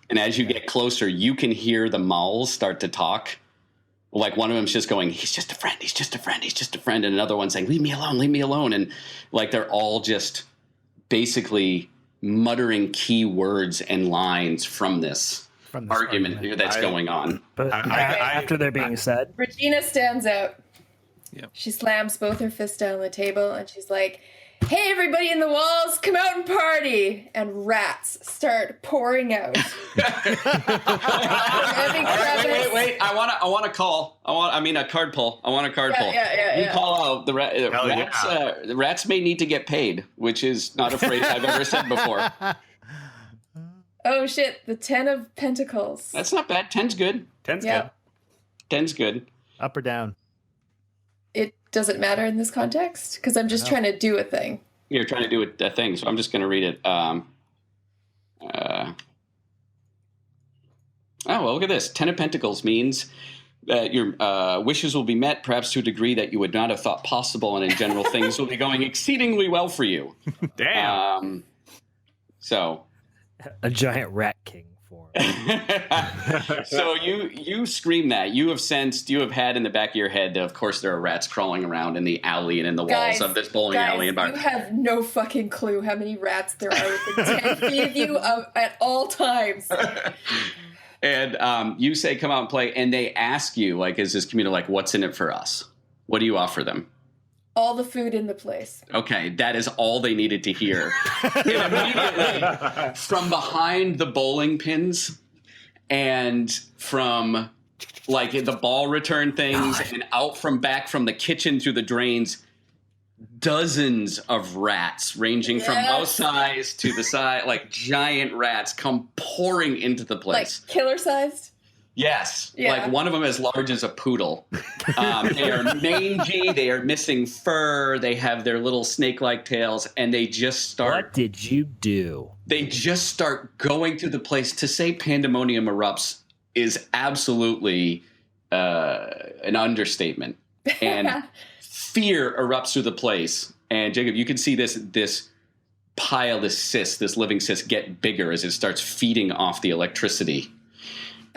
Speaker 2: And as you get closer, you can hear the mulls start to talk. Like one of them's just going, he's just a friend, he's just a friend, he's just a friend. And another one saying, leave me alone, leave me alone. And like they're all just basically muttering key words and lines from this argument that's going on.
Speaker 6: But after they're being said,
Speaker 4: Regina stands out.
Speaker 5: Yep.
Speaker 4: She slams both her fists down on the table and she's like, "Hey, everybody in the walls, come out and party!" And rats start pouring out.
Speaker 2: All right, wait. I want a call. A card pull. I want a card pull. You call out the rats. The rats may need to get paid, which is not a phrase I've ever said before.
Speaker 4: Oh shit! The 10 of Pentacles.
Speaker 2: That's not bad. 10's good.
Speaker 1: 10's good.
Speaker 2: 10's good.
Speaker 3: Up or down?
Speaker 4: It doesn't matter in this context because I'm just trying to do a thing.
Speaker 2: You're trying to do a thing, so I'm just going to read it. Oh, well, look at this. 10 of Pentacles means that your wishes will be met, perhaps to a degree that you would not have thought possible, and in general, things will be going exceedingly well for you.
Speaker 1: Damn.
Speaker 2: So...
Speaker 6: a giant rat king form.
Speaker 2: So you scream that. You have had in the back of your head that, of course, there are rats crawling around in the alley and in the walls of this bowling alley and bar.
Speaker 4: You have no fucking clue how many rats there are within 10 feet of you at all times.
Speaker 2: And you say, "Come out and play," and they ask you, like, is this community like, what's in it for us? What do you offer them?
Speaker 4: All the food in the place.
Speaker 2: Okay, that is all they needed to hear. And immediately, from behind the bowling pins and from like the ball return things and out from back from the kitchen through the drains, dozens of rats ranging from both sides to the side, like giant rats come pouring into the place.
Speaker 4: Like killer sized?
Speaker 2: Yes,
Speaker 4: yeah.
Speaker 2: Like one of them as large as a poodle. They are mangy. They are missing fur. They have their little snake-like tails, and they just start.
Speaker 6: What did you do?
Speaker 2: They just start going through the place. To say pandemonium erupts is absolutely an understatement, and fear erupts through the place. And Jacob, you can see this pile, this living cyst, get bigger as it starts feeding off the electricity.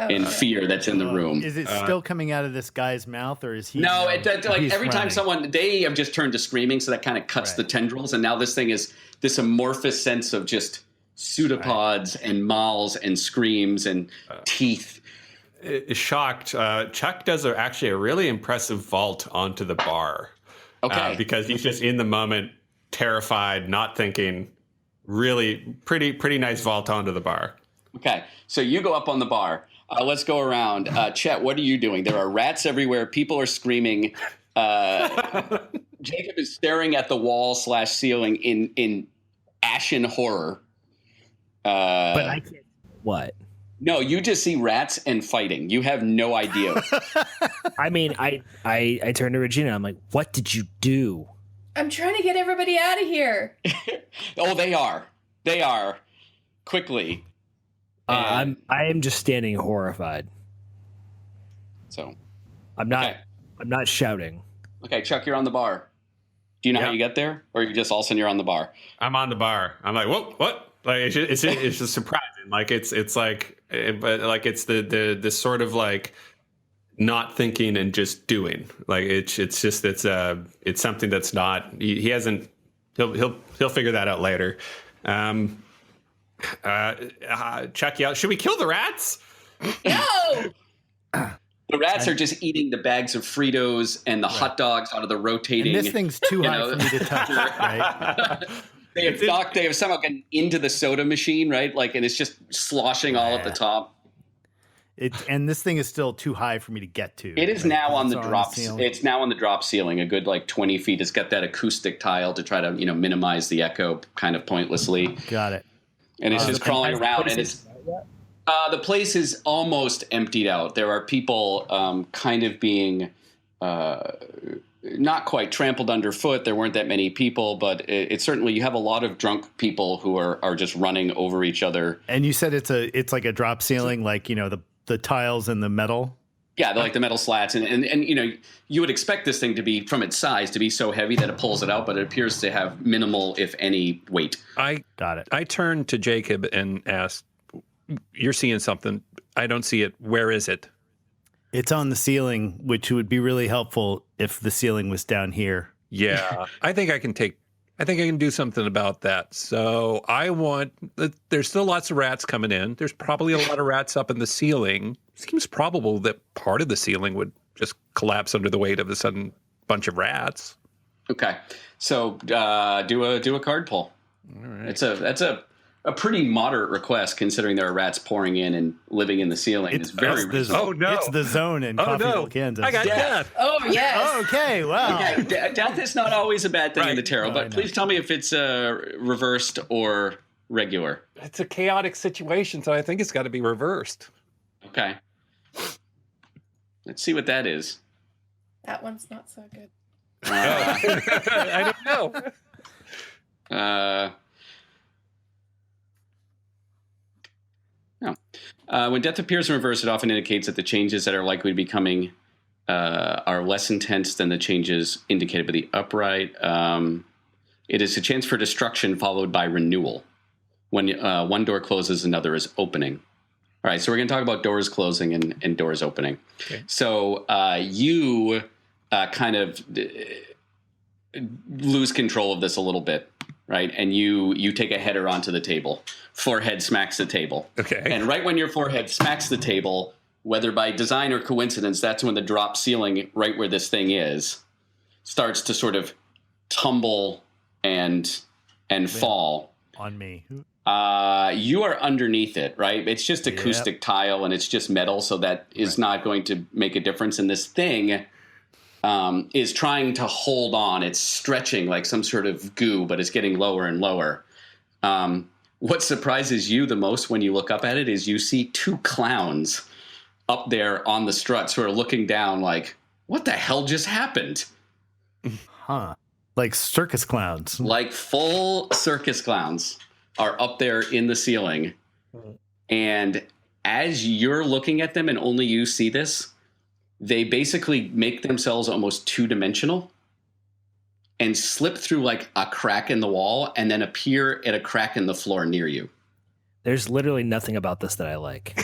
Speaker 2: In fear that's in the room.
Speaker 3: Is it still coming out of this guy's mouth, or is he?
Speaker 2: No, every time
Speaker 3: running?
Speaker 2: they have just turned to screaming, so that kind of cuts the tendrils, and now this thing is this amorphous sense of just pseudopods and mauls and screams and teeth.
Speaker 1: Shocked. Chuck does actually a really impressive vault onto the bar.
Speaker 2: Okay.
Speaker 1: Because he's just in the moment, terrified, not thinking. Really pretty nice vault onto the bar.
Speaker 2: Okay, so you go up on the bar. Let's go around. Chet, what are you doing? There are rats everywhere. People are screaming. Jacob is staring at the wall / ceiling in ashen horror.
Speaker 6: But I can't. What?
Speaker 2: No, you just see rats and fighting. You have no idea.
Speaker 6: I mean, I turned to Regina. I'm like, "What did you do?"
Speaker 4: I'm trying to get everybody out of here.
Speaker 2: Oh, they are. They are. Quickly.
Speaker 6: I am just standing horrified.
Speaker 2: So,
Speaker 6: I'm not shouting.
Speaker 2: Okay, Chuck, you're on the bar. Do you know how you get there, or you just all of a sudden you're on the bar?
Speaker 1: I'm on the bar. I'm like, what? Like it's just surprising. Like it's like, but like it's the sort of like not thinking and just doing. Like it's something that's not. He hasn't. He'll figure that out later. Check you out. Should we kill the rats?
Speaker 4: No!
Speaker 2: The rats are just eating the bags of Fritos and the hot dogs out of the rotating.
Speaker 3: And this thing's too high for me to touch, right?
Speaker 2: They have somehow gotten into the soda machine, right? Like, and it's just sloshing all at the top.
Speaker 3: And this thing is still too high for me to get to.
Speaker 2: It is now on the drop. It's now on the drop ceiling, a good like 20 feet. It's got that acoustic tile to try to minimize the echo, kind of pointlessly.
Speaker 3: Got it.
Speaker 2: And it's just crawling around, and it's the place is almost emptied out. There are people kind of being not quite trampled underfoot. There weren't that many people, but it's certainly, you have a lot of drunk people who are just running over each other.
Speaker 3: And you said it's like a drop ceiling, like the tiles and the metal.
Speaker 2: Yeah, they're like the metal slats, and you would expect this thing to be, from its size, to be so heavy that it pulls it out, but it appears to have minimal, if any, weight.
Speaker 5: I
Speaker 3: got it.
Speaker 5: I turned to Jacob and asked, "You're seeing something? I don't see it. Where is it?"
Speaker 3: It's on the ceiling, which would be really helpful if the ceiling was down here.
Speaker 5: Yeah, I think I can take I think I can do something about that. So there's still lots of rats coming in. There's probably a lot of rats up in the ceiling. Seems probable that part of the ceiling would just collapse under the weight of a sudden bunch of rats.
Speaker 2: Okay. So do a card pull.
Speaker 5: All right.
Speaker 2: That's a pretty moderate request considering there are rats pouring in and living in the ceiling. It's very reasonable.
Speaker 5: Oh, no.
Speaker 3: It's the zone in Coffeyville, Kansas.
Speaker 5: I got death.
Speaker 4: Oh, yes.
Speaker 3: Oh, okay, wow.
Speaker 2: Okay, death is not always a bad thing in the tarot,
Speaker 3: No,
Speaker 2: but please tell me if it's reversed or regular.
Speaker 5: It's a chaotic situation, so I think it's got to be reversed.
Speaker 2: Okay. Let's see what that is.
Speaker 4: That one's not so good.
Speaker 5: I don't know.
Speaker 2: No. When death appears in reverse, it often indicates that the changes that are likely to be coming are less intense than the changes indicated by the upright. It is a chance for destruction followed by renewal. When one door closes, another is opening. All right, so we're going to talk about doors closing and doors opening. Okay. So you kind of lose control of this a little bit, right? And you take a header onto the table. Forehead smacks the table.
Speaker 5: Okay.
Speaker 2: And right when your forehead smacks the table, whether by design or coincidence, that's when the drop ceiling, right where this thing is, starts to sort of tumble and fall.
Speaker 3: On me.
Speaker 2: You are underneath it, right? It's just acoustic tile and it's just metal, so that is not going to make a difference. And this thing is trying to hold on. It's stretching like some sort of goo, but it's getting lower and lower. What surprises you the most when you look up at it is you see two clowns up there on the strut, sort of looking down like, what the hell just happened?
Speaker 3: Huh. Like circus clowns.
Speaker 2: Like full circus clowns are up there in the ceiling. And as you're looking at them and only you see this, they basically make themselves almost two-dimensional and slip through like a crack in the wall and then appear at a crack in the floor near you.
Speaker 6: There's literally nothing about this that I like.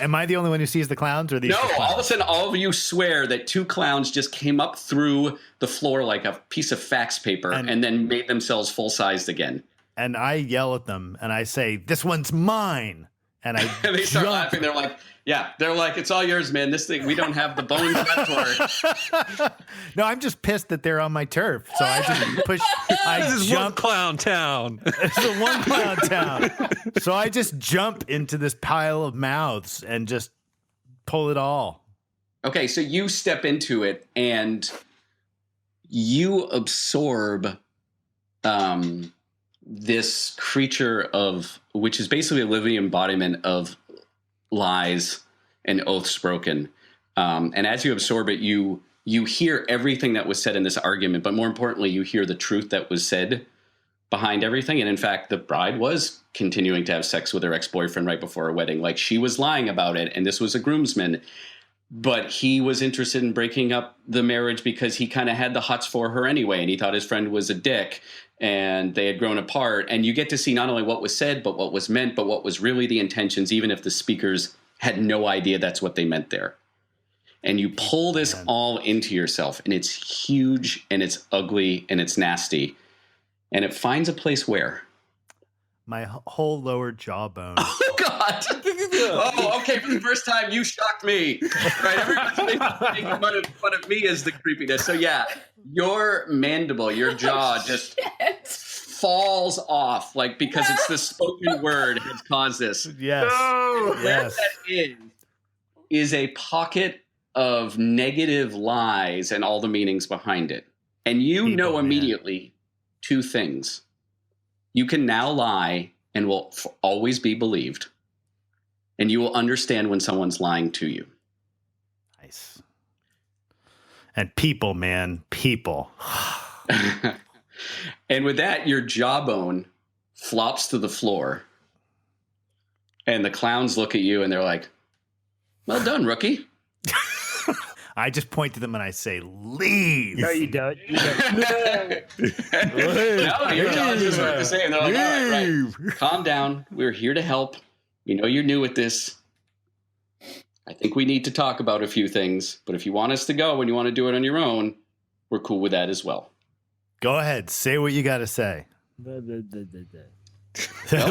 Speaker 3: Am I the only one who sees the clowns, or these?
Speaker 2: No, all of a sudden, all of you swear that two clowns just came up through the floor like a piece of fax paper and then made themselves full-sized again.
Speaker 3: And I yell at them and I say, "This one's mine." And
Speaker 2: they start laughing. They're like, it's all yours, man. This thing, we don't have the bones left for it.
Speaker 3: No, I'm just pissed that they're on my turf. So I just push.
Speaker 5: This is one clown town.
Speaker 3: It's a one clown town. So I just jump into this pile of mouths and just pull it all.
Speaker 2: Okay, so you step into it and you absorb this creature which is basically a living embodiment of lies and oaths broken. And as you absorb it, you hear everything that was said in this argument, but more importantly, you hear the truth that was said behind everything. And in fact, the bride was continuing to have sex with her ex-boyfriend right before her wedding. Like, she was lying about it, and this was a groomsman. But he was interested in breaking up the marriage because he kind of had the hots for her anyway, and he thought his friend was a dick, and they had grown apart. And you get to see not only what was said, but what was meant, but what was really the intentions, even if the speakers had no idea that's what they meant there. And you pull this all into yourself, and it's huge, and it's ugly, and it's nasty. And it finds a place where?
Speaker 3: My whole lower jawbone.
Speaker 2: Oh, God. Oh, okay. For the first time, you shocked me. Right? Everybody's making fun of me as the creepiness. So, yeah, your mandible, your jaw just falls off, like, because it's the spoken word has caused this.
Speaker 3: Yes.
Speaker 2: No. Yes. What that is a pocket of negative lies and all the meanings behind it. And you know immediately two things. You can now lie and will always be believed. And you will understand when someone's lying to you.
Speaker 3: Nice. And people, man, people.
Speaker 2: And with that, your jawbone flops to the floor. And the clowns look at you and they're like, well done, rookie.
Speaker 3: I just point to them and I say, leave.
Speaker 6: No, you don't.
Speaker 2: No, your jaw just heard the same. They're like, all right, calm down. We're here to help. We know you're new at this. I think we need to talk about a few things. But if you want us to go and you want to do it on your own, we're cool with that as well.
Speaker 3: Go ahead. Say what you got to say. Say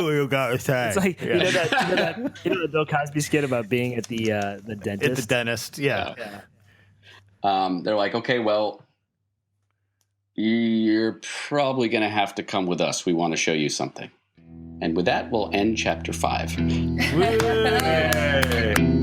Speaker 3: what you got to say.
Speaker 6: It's like, you know the Bill Cosby skit about being at the dentist?
Speaker 3: At the dentist, yeah.
Speaker 2: They're like, okay, well, you're probably going to have to come with us. We want to show you something. And with that, we'll end chapter 5.
Speaker 1: Yay.